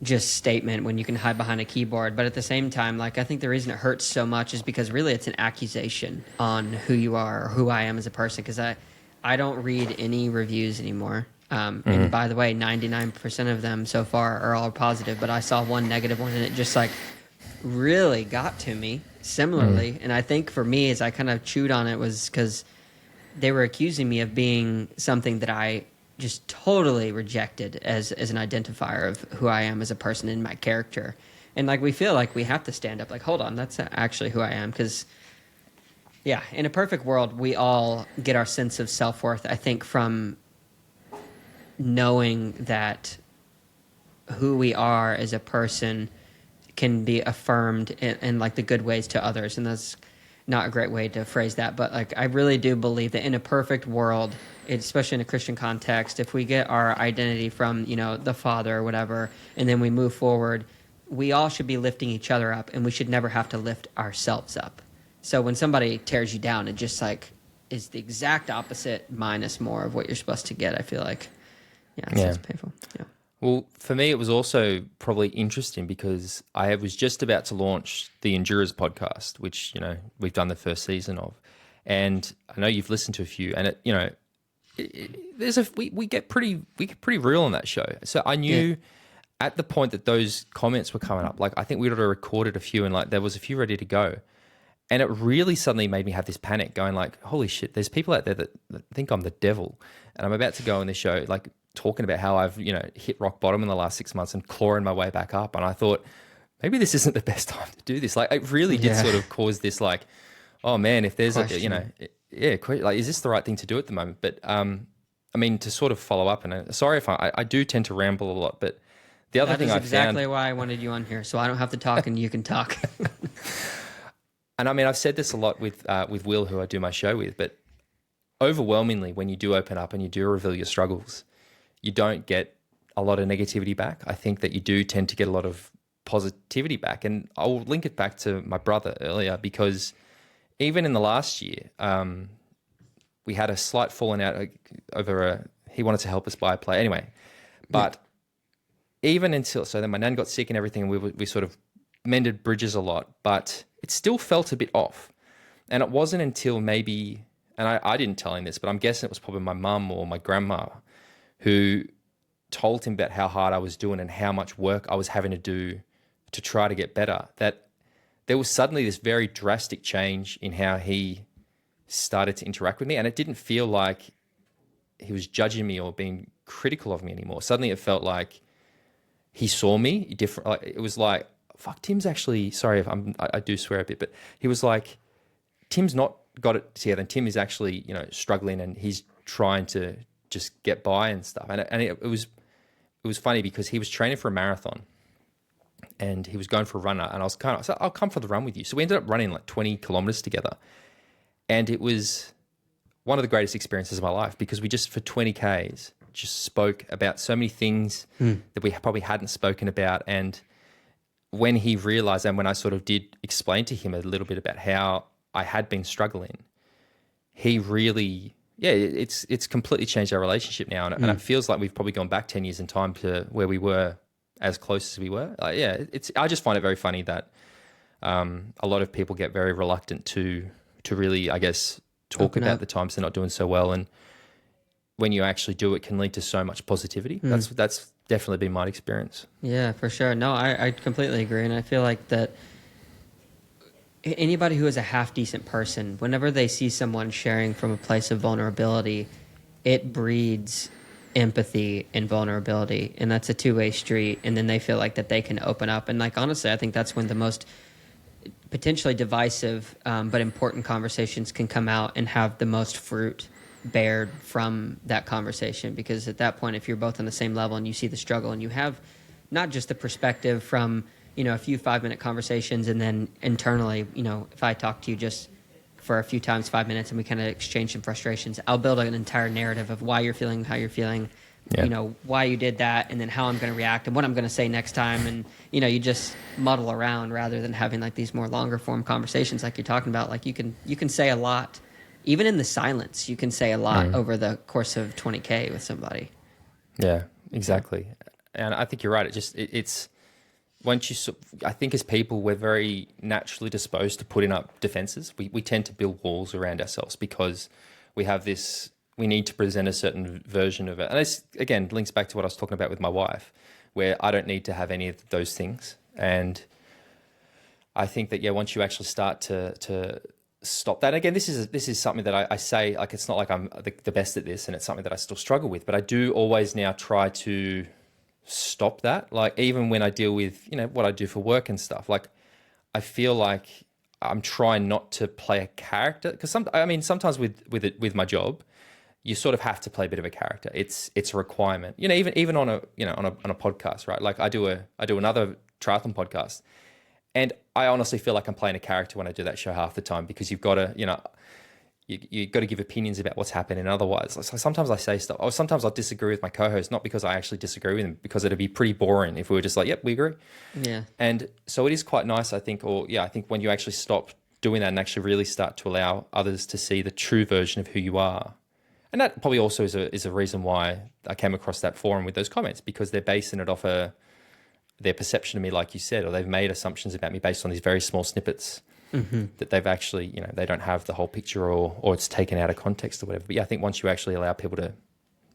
just statement when you can hide behind a keyboard. But at the same time, like, I think the reason it hurts so much is because really it's an accusation on who you are or who I am as a person. Because I don't read any reviews anymore. And by the way, 99% of them so far are all positive, but I saw one negative one, and it just, like, really got to me similarly. And I think for me, as I kind of chewed on it, was because they were accusing me of being something that I just totally rejected as an identifier of who I am as a person and my character. And, like, we feel like we have to stand up, like, hold on, that's actually who I am. Because, yeah, in a perfect world, we all get our sense of self-worth, I think, from knowing that who we are as a person can be affirmed in like the good ways to others. And that's not a great way to phrase that, but, like, I really do believe that in a perfect world, especially in a Christian context, if we get our identity from, you know, the Father or whatever, and then we move forward, we all should be lifting each other up, and we should never have to lift ourselves up. So when somebody tears you down, it just, like, is the exact opposite minus more of what you're supposed to get, I feel like. Yeah, it's painful. Yeah. Well, for me, it was also probably interesting because I was just about to launch the Endures podcast, which, you know, we've done the first season of, and I know you've listened to a few, and it, you know, we get pretty real on that show. So I knew at the point that those comments were coming up, like, I think we'd already recorded a few, and, like, there was a few ready to go, and it really suddenly made me have this panic, going like, holy shit, there's people out there that think I'm the devil, and I'm about to go on this show, like, talking about how I've, you know, hit rock bottom in the last 6 months and clawing my way back up. And I thought, maybe this isn't the best time to do this. Like, it really did sort of cause this, like, oh man, if there's a, you know, like, is this the right thing to do at the moment? But I mean, to sort of follow up, and sorry if I do tend to ramble a lot, but the other thing I found... That's exactly why I wanted you on here, so I don't have to talk and you can talk. And I mean, I've said this a lot with Will, who I do my show with, but overwhelmingly, when you do open up and you do reveal your struggles, you don't get a lot of negativity back. I think that you do tend to get a lot of positivity back. And I'll link it back to my brother earlier, because even in the last year, we had a slight falling out over he wanted to help us buy a play. Anyway, but even until, so then my nan got sick and everything, and we sort of mended bridges a lot, but it still felt a bit off. And it wasn't until maybe, and I didn't tell him this, but I'm guessing it was probably my mum or my grandma who told him about how hard I was doing and how much work I was having to do to try to get better, that there was suddenly this very drastic change in how he started to interact with me. And it didn't feel like he was judging me or being critical of me anymore. Suddenly it felt like he saw me different. Like, it was like, fuck, Tim's actually, sorry if I do swear a bit, but he was like, Tim's not got it together, and Tim is actually, you know, struggling, and he's trying to just get by and stuff. And it was funny because he was training for a marathon and he was going for a run, and I said, I'll come for the run with you. So we ended up running like 20 kilometers together, and it was one of the greatest experiences of my life, because we just, for 20 Ks, just spoke about so many things that we probably hadn't spoken about. And when he realized, and when I sort of did explain to him a little bit about how I had been struggling, he really, it's completely changed our relationship now. And it feels like we've probably gone back 10 years in time to where we were as close as we were. I just find it very funny that A lot of people get very reluctant to really, I guess, talk Open about up. the times they're not doing so well. And when you actually do, it can lead to so much positivity. That's definitely been my experience. Yeah, for sure. No, I completely agree. And I feel like that anybody who is a half decent person, whenever they see someone sharing from a place of vulnerability, it breeds empathy and vulnerability. And that's a two-way street. And then they feel like that they can open up. And like, honestly, I think that's when the most potentially divisive but important conversations can come out and have the most fruit bared from that conversation, because at that point, if you're both on the same level and you see the struggle and you have not just the perspective from a few 5-minute conversations, and then internally, if I talk to you just for a few times 5 minutes and we kind of exchange some frustrations, I'll build an entire narrative of why you're feeling how you're feeling, why you did that, and then how I'm going to react and what I'm going to say next time. And you just muddle around rather than having like these more longer form conversations like you're talking about. Like you can say a lot, even in the silence. You can say a lot over the course of 20K with somebody. Yeah, exactly. And I think you're right. It's once I think as people, we're very naturally disposed to putting up defenses. We tend to build walls around ourselves because we have this, we need to present a certain version of it. And this, again, links back to what I was talking about with my wife, where I don't need to have any of those things. And I think that, once you actually start to stop that, again, this is something that I say, like, it's not like I'm the best at this, and it's something that I still struggle with, but I do always now try to stop that. Like, even when I deal with, what I do for work and stuff, like, I feel like I'm trying not to play a character, because sometimes with my job, you sort of have to play a bit of a character. It's a requirement. Even on a podcast, right? Like I do another triathlon podcast, and I honestly feel like I'm playing a character when I do that show half the time, because you've got to, you've got to give opinions about what's happening. Otherwise, so sometimes I say stuff, or sometimes I'll disagree with my co-host, not because I actually disagree with him, because it'd be pretty boring if we were just like, yep, we agree. Yeah. And so it is quite nice, I think, I think when you actually stop doing that and actually really start to allow others to see the true version of who you are. And that probably also is a reason why I came across that forum with those comments, because they're basing it off their perception of me, like you said, or they've made assumptions about me based on these very small snippets that they've actually, they don't have the whole picture, or it's taken out of context or whatever. But I think once you actually allow people to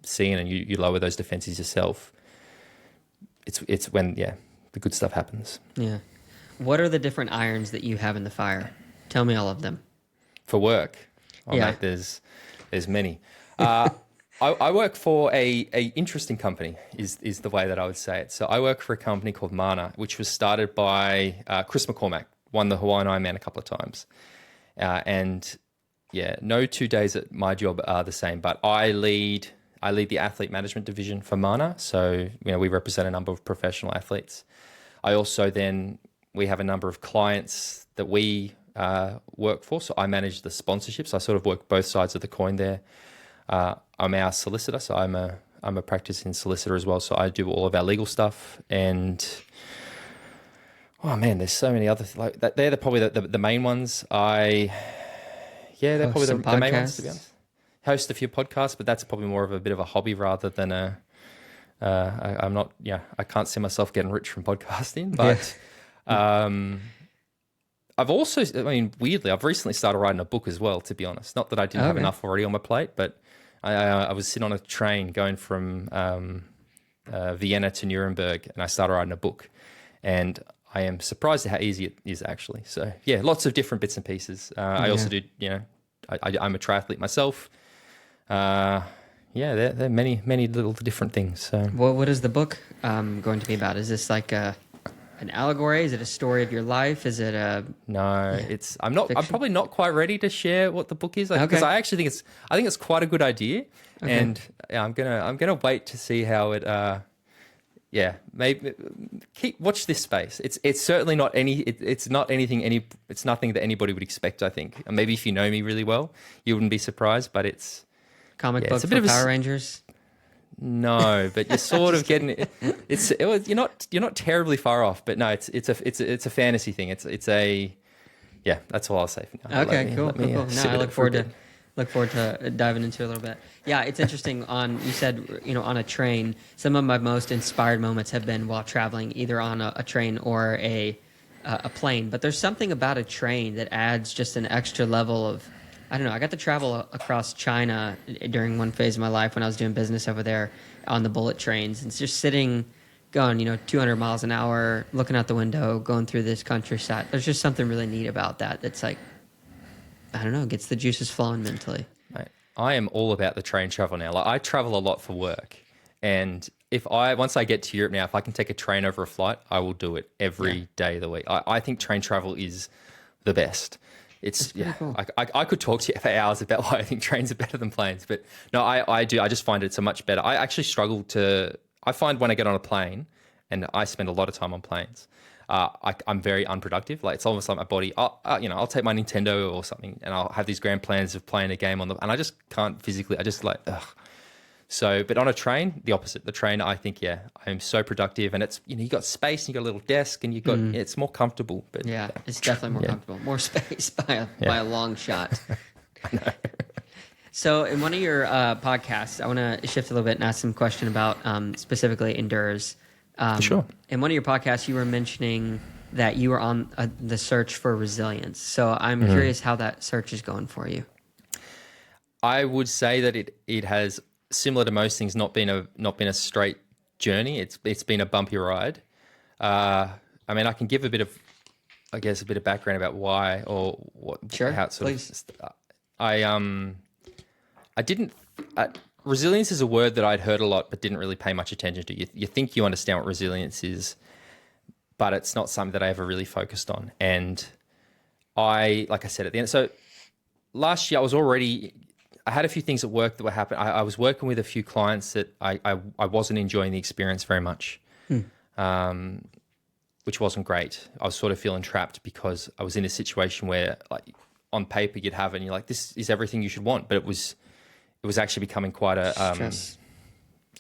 see it and you lower those defenses yourself, it's when, the good stuff happens. Yeah. What are the different irons that you have in the fire? Tell me all of them. For work, mate, there's many. I work for a interesting company is the way that I would say it. So I work for a company called Mana, which was started by Chris McCormack, won the Hawaiian Ironman a couple of times. No 2 days at my job are the same, but I lead the athlete management division for Mana. So, we represent a number of professional athletes. I also we have a number of clients that we work for. So I manage the sponsorships. I sort of work both sides of the coin there. I'm our solicitor, so I'm a practicing solicitor as well. So I do all of our legal stuff, and there's so many other like that. They're probably the main ones. They're probably the main ones, to be honest. Host a few podcasts, but that's probably more of a bit of a hobby rather than I'm not. I can't see myself getting rich from podcasting, but. I've also, weirdly, I've recently started writing a book as well, to be honest. Not that I didn't have enough already on my plate, but I was sitting on a train going from Vienna to Nuremberg, and I started writing a book. And I am surprised at how easy it is, actually. So, lots of different bits and pieces. I also do, I'm a triathlete myself. There are many, many little different things. So, what is the book going to be about? Is this like an allegory? Is it a story of your life? Is it it's I'm probably not quite ready to share what the book is, because I actually think it's quite a good idea. And I'm gonna wait to see how it maybe watch this space. It's certainly not it's nothing that anybody would expect, I think. And maybe if you know me really well, you wouldn't be surprised, but it's comic book for Power Rangers. No, but you're sort of getting it. You're not terribly far off, but no, it's a fantasy thing. It's a that's all I'll say for now. Okay, cool. No, I look forward to diving into it a little bit. Yeah, it's interesting. You said on a train. Some of my most inspired moments have been while traveling, either on a train or a a plane, but there's something about a train that adds just an extra level of, I don't know. I got to travel across China during one phase of my life when I was doing business over there on the bullet trains, and it's just sitting, going, 200 miles an hour, looking out the window, going through this countryside. There's just something really neat about that. That's like, I don't know, gets the juices flowing mentally. Mate, I am all about the train travel now. Like, I travel a lot for work, and once I get to Europe now, if I can take a train over a flight, I will do it every day of the week. I think train travel is the best. It's cool. I could talk to you for hours about why I think trains are better than planes, but no, I do. I just find it's a much better. I actually I find when I get on a plane, and I spend a lot of time on planes, I'm very unproductive. Like, it's almost like my body. I'll take my Nintendo or something, and I'll have these grand plans of playing a game and I just can't physically. I just like, ugh. So, but on a train, the opposite. The train, I think, I am so productive, and it's, you got space, and you got a little desk, and it's more comfortable. But it's definitely more comfortable, more space by a long shot. I know. So, in one of your podcasts, I want to shift a little bit and ask some question about specifically Endures. Sure. In one of your podcasts, you were mentioning that you were on the search for resilience. So, I'm curious how that search is going for you. I would say that it has, similar to most things, not been a straight journey. It's been a bumpy ride. I mean, I can give a bit of background about why or what. Sure, how it sort please. I didn't. Resilience is a word that I'd heard a lot, but didn't really pay much attention to. You think you understand what resilience is, but it's not something that I ever really focused on. And like I said at the end, so last year I had a few things at work that were happening. I was working with a few clients that I wasn't enjoying the experience very much, which wasn't great. I was sort of feeling trapped because I was in a situation where, like, on paper you'd have it and you're like, this is everything you should want, but it was actually becoming quite a Stress.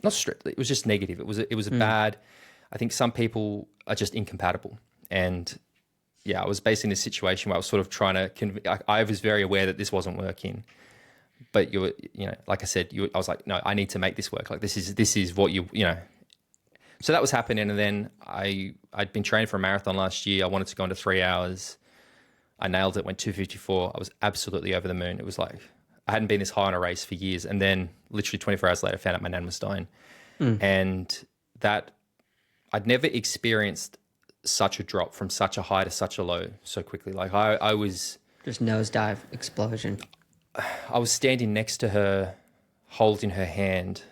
Not strict. It was just negative. It was a bad. I think some people are just incompatible, and I was basically in a situation where I was sort of trying to. I was very aware that this wasn't working. But like I said, I was like, no, I need to make this work. Like, this is what So that was happening, and then I'd been training for a marathon last year. I wanted to go into 3 hours. I nailed it. Went 2:54. I was absolutely over the moon. It was like I hadn't been this high on a race for years, and then literally 24 hours later, I found out my nan was dying, and that I'd never experienced such a drop from such a high to such a low so quickly. Like, I was just nosedive explosion. I was standing next to her, holding her hand,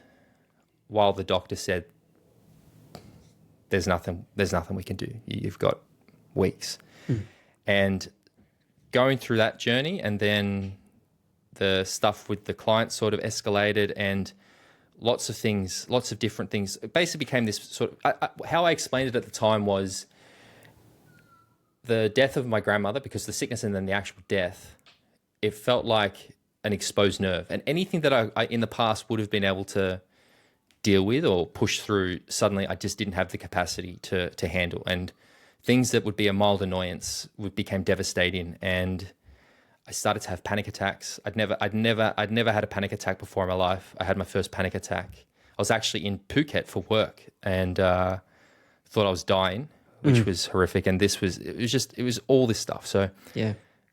while the doctor said, "There's nothing we can do. You've got weeks." And going through that journey, and then the stuff with the client sort of escalated, and lots of different things. It basically became this sort of. How I explained it at the time was the death of my grandmother, because the sickness and then the actual death. It felt like an exposed nerve, and anything that I in the past would have been able to deal with or push through, suddenly I just didn't have the capacity to handle, and things that would be a mild annoyance became devastating, and I started to have panic attacks. I'd never had a panic attack before in my life. I had my first panic attack. I was actually in Phuket for work, and thought I was dying, which was horrific, and it was all this stuff. So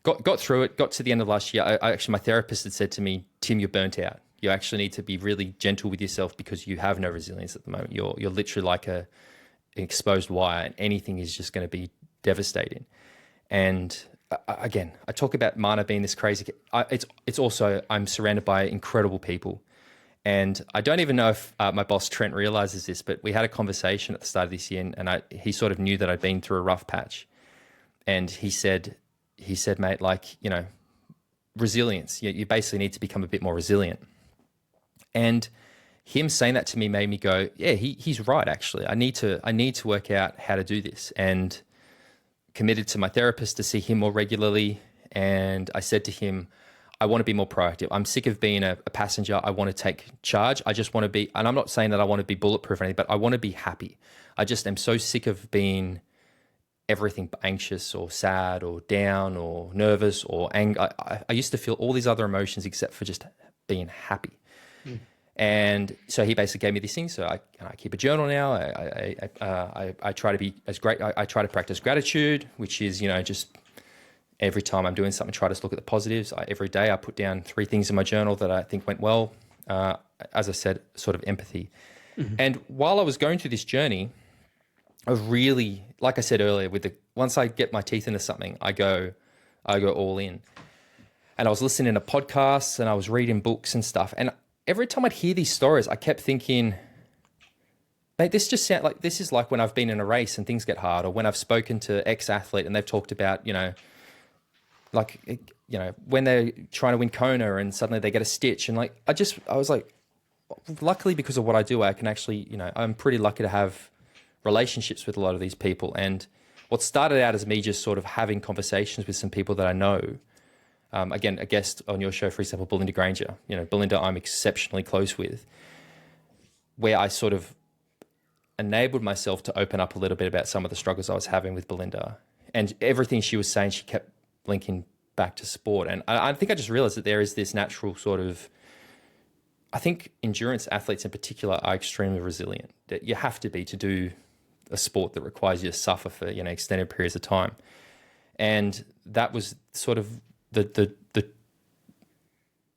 Got through it, got to the end of last year. Actually, my therapist had said to me, "Tim, you're burnt out. You actually need to be really gentle with yourself because you have no resilience at the moment. You're literally like an exposed wire, and anything is just going to be devastating." And again, I talk about Mana being this crazy. It's also, I'm surrounded by incredible people. And I don't even know if my boss Trent realizes this, but we had a conversation at the start of this year, and he sort of knew that I'd been through a rough patch. And he said, mate, like, resilience, you basically need to become a bit more resilient. And him saying that to me made me go, yeah, he's right. Actually, I need to work out how to do this, and committed to my therapist to see him more regularly. And I said to him, I want to be more proactive. I'm sick of being a passenger. I want to take charge. I just want to be, and I'm not saying that I want to be bulletproof or anything, but I want to be happy. I just am so sick of being everything anxious or sad or down or nervous or angry. I used to feel all these other emotions except for just being happy. And so he basically gave me these things. So I keep a journal now. I try to be as great. I try to practice gratitude, which is, just every time I'm doing something, try to look at the positives. Every day I put down 3 things in my journal that I think went well. As I said, sort of empathy. Mm-hmm. And while I was going through this journey of really, like I said earlier, once I get my teeth into something, I go all in. And I was listening to podcasts and I was reading books and stuff. And every time I'd hear these stories, I kept thinking, mate, this just sounds like, this is like when I've been in a race and things get hard, or when I've spoken to ex-athlete and they've talked about, when they're trying to win Kona and suddenly they get a stitch. And I was like, luckily because of what I do, I can actually, I'm pretty lucky to have relationships with a lot of these people. And what started out as me just sort of having conversations with some people that I know, again, a guest on your show, for example, Belinda Granger, Belinda I'm exceptionally close with, where I sort of enabled myself to open up a little bit about some of the struggles I was having with Belinda, and everything she was saying, she kept linking back to sport. And I think I just realized that there is this natural sort of, I think endurance athletes in particular are extremely resilient. That you have to be to do a sport that requires you to suffer for, extended periods of time. And that was sort of the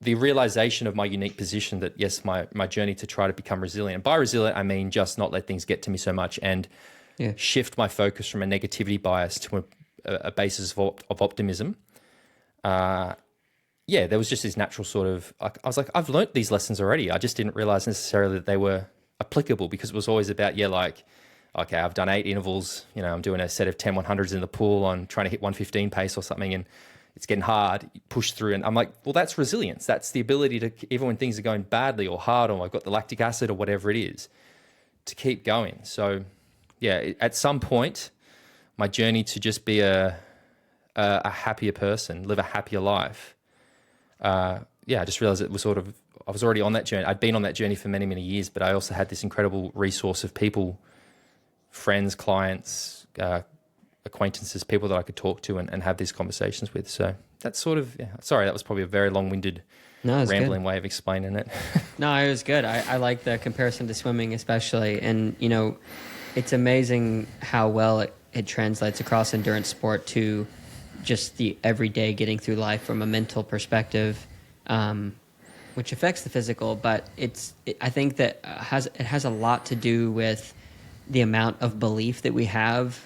realization of my unique position that, yes, my journey to try to become resilient. And by resilient, I mean just not let things get to me so much and shift my focus from a negativity bias to a basis of optimism. There was just this natural sort of, I was like, I've learnt these lessons already. I just didn't realize necessarily that they were applicable, because it was always about, okay, I've done 8 intervals, I'm doing a set of 10 100s in the pool on trying to hit 115 pace or something, and it's getting hard, you push through. And I'm like, well, that's resilience. That's the ability to, even when things are going badly or hard, or I've got the lactic acid or whatever it is, to keep going. So at some point, my journey to just be a happier person, live a happier life, I just realized it was sort of, I was already on that journey. I'd been on that journey for many, many years, but I also had this incredible resource of people, friends, clients, acquaintances, people that I could talk to and have these conversations with. So that's sort of, sorry, that was probably a very long-winded, rambling way of explaining it. No, it was good. I like the comparison to swimming especially. And, it's amazing how well it translates across endurance sport to just the everyday getting through life from a mental perspective, which affects the physical. But I think that it has a lot to do with the amount of belief that we have,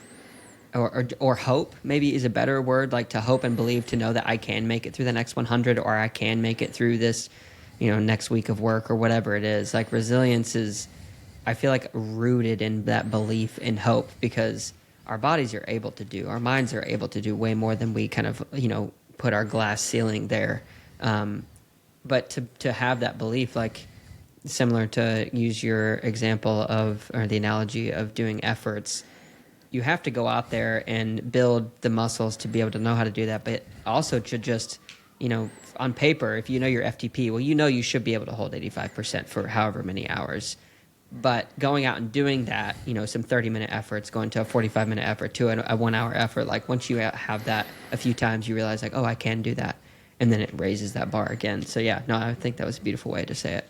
or hope maybe is a better word, like to hope and believe, to know that I can make it through the next 100, or I can make it through this, next week of work, or whatever it is. Like resilience is, I feel like, rooted in that belief and hope, because our bodies are able to do, our minds are able to do way more than we kind of, put our glass ceiling there. But to have that belief, like similar to use your example of, or the analogy of doing efforts, you have to go out there and build the muscles to be able to know how to do that. But also to just, on paper, if you know your FTP, well, you should be able to hold 85% for however many hours. But going out and doing that, some 30-minute efforts, going to a 45-minute effort, to a 1-hour effort, like once you have that a few times, you realize like, oh, I can do that. And then it raises that bar again. So I think that was a beautiful way to say it.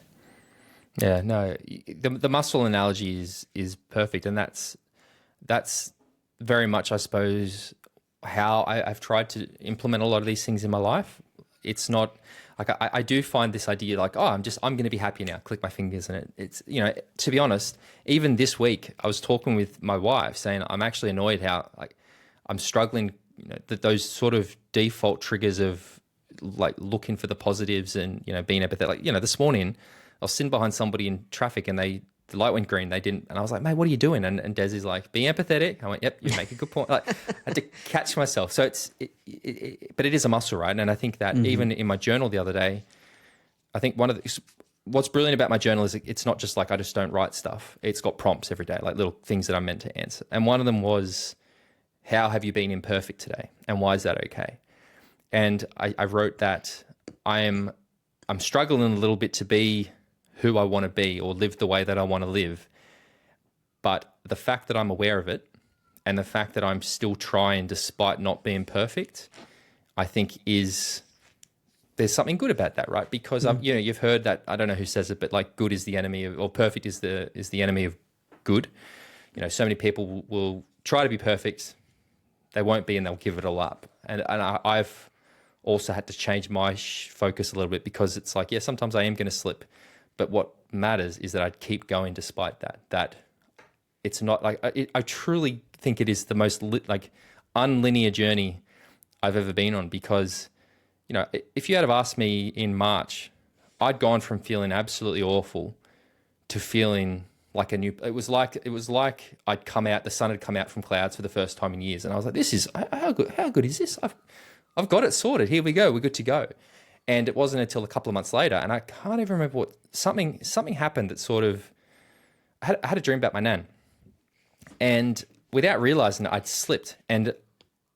Yeah, no, the muscle analogy is perfect. And that's very much, I suppose, how I've tried to implement a lot of these things in my life. It's not like I do find this idea like, oh, I'm going to be happy now, click my fingers. And it's, to be honest, even this week, I was talking with my wife saying I'm actually annoyed how I'm struggling, that those sort of default triggers of like looking for the positives and, being empathetic. Like, this morning I was sitting behind somebody in traffic and the light went green. They didn't. And I was like, mate, what are you doing? And Desi's like, be empathetic. I went, yep, you make a good point. Like, I had to catch myself. So but it is a muscle, right? And I think that even in my journal the other day, I think what's brilliant about my journal is it's not just like I just don't write stuff. It's got prompts every day, like little things that I'm meant to answer. And one of them was, how have you been imperfect today? And why is that okay? And I wrote that I'm struggling a little bit to be who I want to be or live the way that I want to live. But the fact that I'm aware of it and the fact that I'm still trying despite not being perfect, I think is there's something good about that, right? Because you've heard that, I don't know who says it, but like good is the enemy of, or perfect is the enemy of good. So many people will try to be perfect, they won't be, and they'll give it all up. And I've also had to change my focus a little bit, because it's like, yeah, sometimes I am going to slip, but what matters is that I keep going despite that. That it's not like I truly think it is the most unlinear journey I've ever been on, because if you had have asked me in March, I'd gone from feeling absolutely awful to feeling like a new. It was like I'd come out. The sun had come out from clouds for the first time in years, and I was like, "This is how good. How good is this? I've got it sorted. Here we go. We're good to go." And it wasn't until a couple of months later, and I can't even remember what something happened that sort of. I had a dream about my nan, and without realizing it, I'd slipped, and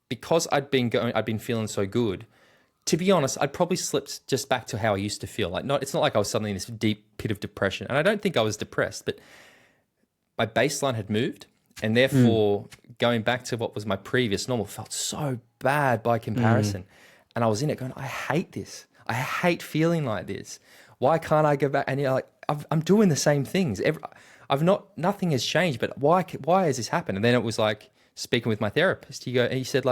because I'd been feeling so good. To be honest, I'd probably slipped just back to how I used to feel. It's not like I was suddenly in this deep pit of depression. And I don't think I was depressed, but my baseline had moved. And therefore, going back to what was my previous normal felt so bad by comparison. And I was in it going, I hate this. I hate feeling like this. Why can't I go back? And I'm doing the same things. Nothing has changed, but why has this happened? And then it was like speaking with my therapist. He said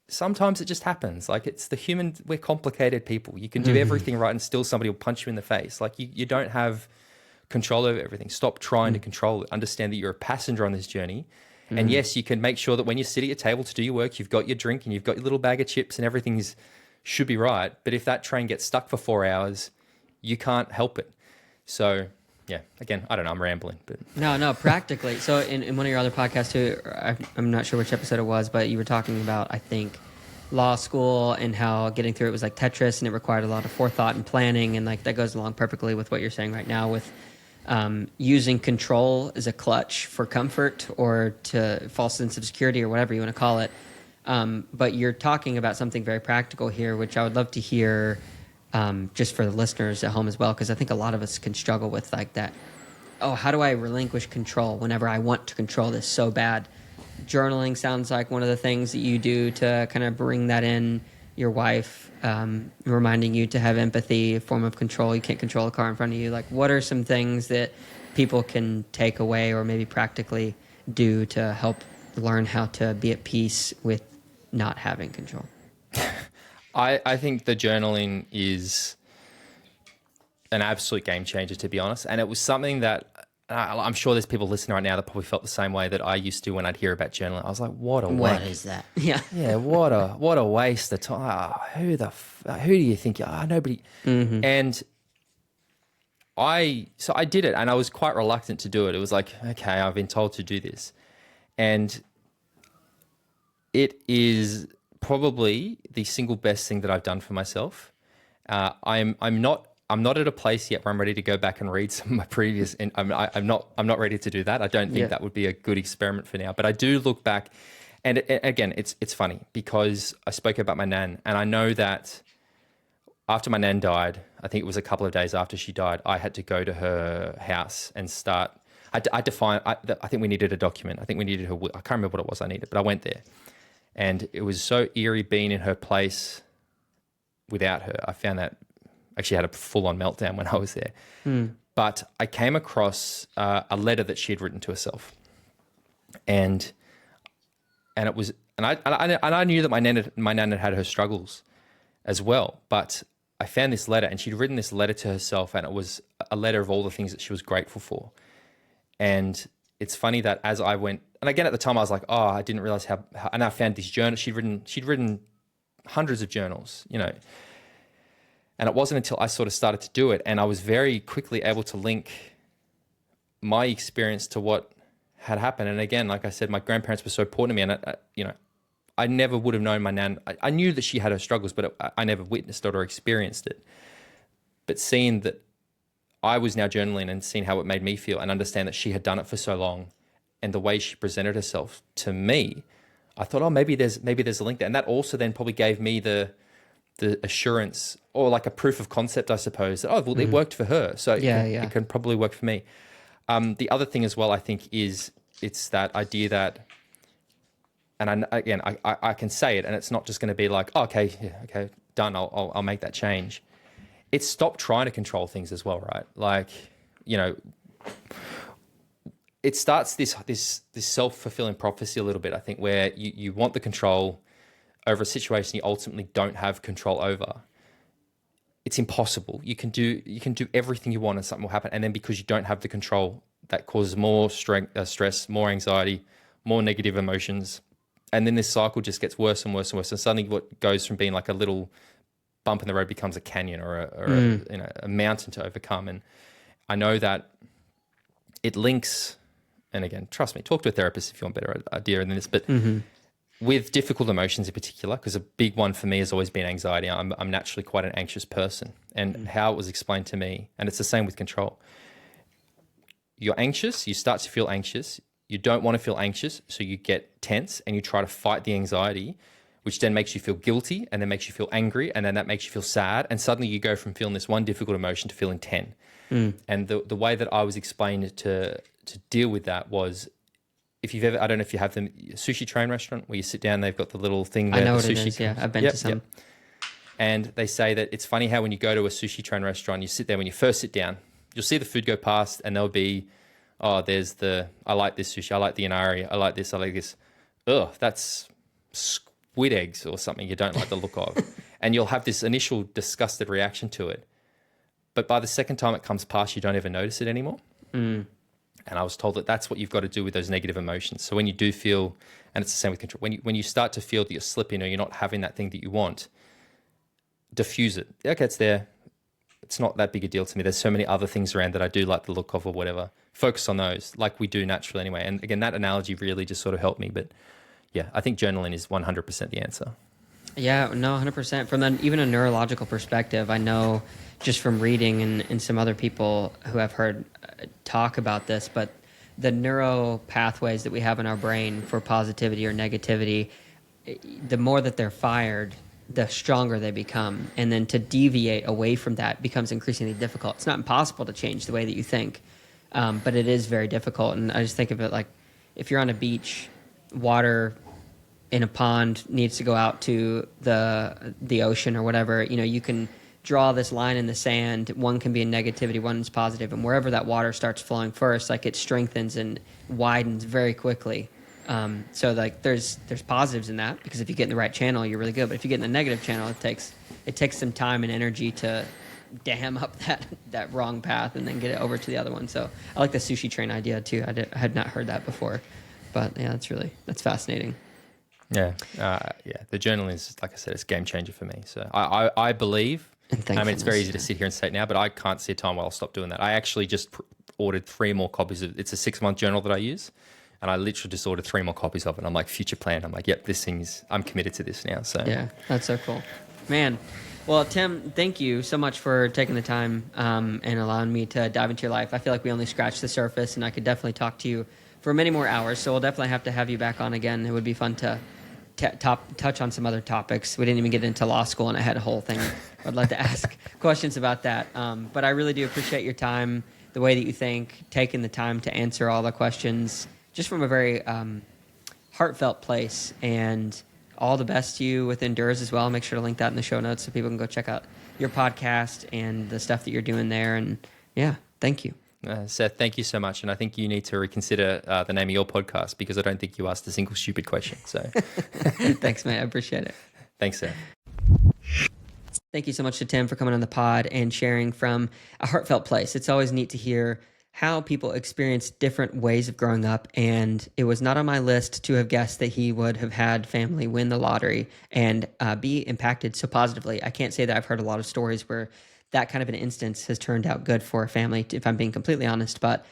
sometimes it just happens. Like we're complicated people. You can do everything right and still somebody will punch you in the face. Like you don't have control over everything. Stop trying to control it. Understand that you're a passenger on this journey. And yes, you can make sure that when you sit at your table to do your work, you've got your drink and you've got your little bag of chips and everything should be right. But if that train gets stuck for 4 hours, you can't help it. So yeah, again, I don't know, I'm rambling. But No, practically. So in one of your other podcasts too, I'm not sure which episode it was, but you were talking about, I think, law school and how getting through it was like Tetris and it required a lot of forethought and planning. And like that goes along perfectly with what you're saying right now with using control as a clutch for comfort or to false sense of security or whatever you want to call it. But you're talking about something very practical here, which I would love to hear just for the listeners at home as well, because I think a lot of us can struggle with like that. Oh, how do I relinquish control whenever I want to control this so bad? Journaling sounds like one of the things that you do to kind of bring that in. Your wife reminding you to have empathy, a form of control. You can't control a car in front of you. Like, what are some things that people can take away or maybe practically do to help learn how to be at peace with not having control? I think the journaling is an absolute game changer, to be honest. And it was something that I'm sure there's people listening right now that probably felt the same way that I used to when I'd hear about journaling. I was like, what is that? Yeah. Yeah, what a waste of time. Who do you think? Nobody. And I did it, and I was quite reluctant to do it. It was like, okay, I've been told to do this. And it is probably the single best thing that I've done for myself. I'm not at a place yet where I'm ready to go back and read some of my previous, and I'm not ready to do that. I don't think that would be a good experiment for now. But I do look back, and again, it's funny because I spoke about my nan, and I know that after my nan died, I think it was a couple of days after she died, I had to go to her house and start. I think we needed a document. I think we needed her. I can't remember what it was I needed, but I went there, and it was so eerie being in her place without her. I found that. Actually had a full-on meltdown when I was there. But I came across a letter that she had written to herself, and it was, and I knew that my nan had her struggles as well. But I found this letter, and she'd written this letter to herself, and it was a letter of all the things that she was grateful for. And it's funny that as I went, and again at the time I was like, oh, I didn't realize how and I found this journal. She'd written hundreds of journals, And it wasn't until I sort of started to do it, and I was very quickly able to link my experience to what had happened. And again, like I said, my grandparents were so important to me, and I never would have known my nan. I knew that she had her struggles, but I never witnessed it or experienced it. But seeing that I was now journaling and seeing how it made me feel, and understand that she had done it for so long, and the way she presented herself to me, I thought, oh, maybe there's a link there, and that also then probably gave me the assurance or like a proof of concept, I suppose, that, it worked for her. So it can probably work for me. The other thing as well, I think, is it's that idea that I can say it, and it's not just going to be like, oh, okay, yeah, okay, done. I'll make that change. It's stop trying to control things as well, right? Like, it starts this self-fulfilling prophecy a little bit, I think, where you want the control over a situation you ultimately don't have control over. It's impossible. You can do everything you want and something will happen. And then because you don't have the control, that causes more stress, more anxiety, more negative emotions. And then this cycle just gets worse and worse and worse. And suddenly what goes from being like a little bump in the road becomes a canyon or a mountain to overcome. And I know that it links, and again, trust me, talk to a therapist if you want a better idea than this, but with difficult emotions in particular, because a big one for me has always been anxiety. I'm naturally quite an anxious person, and how it was explained to me, and it's the same with control. You're anxious, you start to feel anxious, you don't want to feel anxious, so you get tense and you try to fight the anxiety, which then makes you feel guilty, and then makes you feel angry, and then that makes you feel sad, and suddenly you go from feeling this one difficult emotion to feeling 10. And the way that I was explained to deal with that was, if you've ever, I don't know if you have them, sushi train restaurant where you sit down, they've got the little thing there. I know what it is, yeah. I've been to some. Yep. And they say that it's funny how when you go to a sushi train restaurant, you sit there, when you first sit down, you'll see the food go past and there'll be, oh, there's I like this sushi, I like the inari, I like this. Ugh, that's squid eggs or something you don't like the look of. And you'll have this initial disgusted reaction to it. But by the second time it comes past, you don't even notice it anymore. And I was told that that's what you've got to do with those negative emotions. So when you do feel, and it's the same with control, when you start to feel that you're slipping or you're not having that thing that you want, diffuse it. Okay, it's there. It's not that big a deal to me. There's so many other things around that I do like the look of or whatever. Focus on those like we do naturally anyway. And again, that analogy really just sort of helped me. But yeah, I think journaling is 100% the answer. Yeah, no, 100%. From even a neurological perspective, I know just from reading and some other people who have heard talk about this, but the neuro pathways that we have in our brain for positivity or negativity, the more that they're fired, the stronger they become. And then to deviate away from that becomes increasingly difficult. It's not impossible to change the way that you think, but it is very difficult. And I just think of it like, if you're on a beach, water in a pond needs to go out to the ocean or whatever, you can draw this line in the sand. One can be in negativity, one is positive, and wherever that water starts flowing first, like it strengthens and widens very quickly. So like there's positives in that, because if you get in the right channel, you're really good. But if you get in the negative channel, it takes some time and energy to dam up that wrong path and then get it over to the other one. So I like the sushi train idea too. I had not heard that before, but yeah, that's fascinating. Yeah. The journaling is, like I said, it's a game changer for me. So I believe, I mean, it's very easy to sit here and say it now, but I can't see a time where I'll stop doing that. I actually just ordered 3 more copies of, it's a 6-month journal that I use. And I literally just ordered 3 more copies of it. I'm like, future plan. I'm like, yep, I'm committed to this now. So yeah, that's so cool, man. Well, Tim, thank you so much for taking the time and allowing me to dive into your life. I feel like we only scratched the surface, and I could definitely talk to you for many more hours. So we'll definitely have to have you back on again. It would be fun to touch on some other topics. We didn't even get into law school, and I had a whole thing I'd like to ask questions about that. But I really do appreciate your time, the way that you think, taking the time to answer all the questions, just from a very heartfelt place. And all the best to you with Endures as well. I'll make sure to link that in the show notes so people can go check out your podcast and the stuff that you're doing there. And yeah, thank you. Seth, thank you so much. And I think you need to reconsider the name of your podcast, because I don't think you asked a single stupid question. So thanks, man. I appreciate it. Thanks, Seth. Thank you so much to Tim for coming on the pod and sharing from a heartfelt place. It's always neat to hear how people experience different ways of growing up. And it was not on my list to have guessed that he would have had family win the lottery and be impacted so positively. I can't say that I've heard a lot of stories where that kind of an instance has turned out good for a family, if I'm being completely honest, but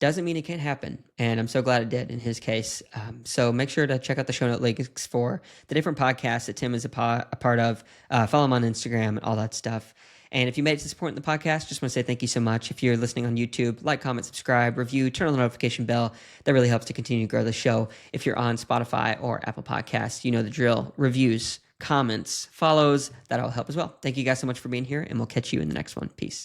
doesn't mean it can't happen. And I'm so glad it did in his case. So make sure to check out the show note links for the different podcasts that Tim is a part of. Follow him on Instagram and all that stuff. And if you made it to this point in the podcast, just want to say thank you so much. If you're listening on YouTube, like, comment, subscribe, review, turn on the notification bell. That really helps to continue to grow the show. If you're on Spotify or Apple Podcasts, you know the drill. Reviews, comments, follows, that'll help as well. Thank you guys so much for being here, and we'll catch you in the next one. Peace.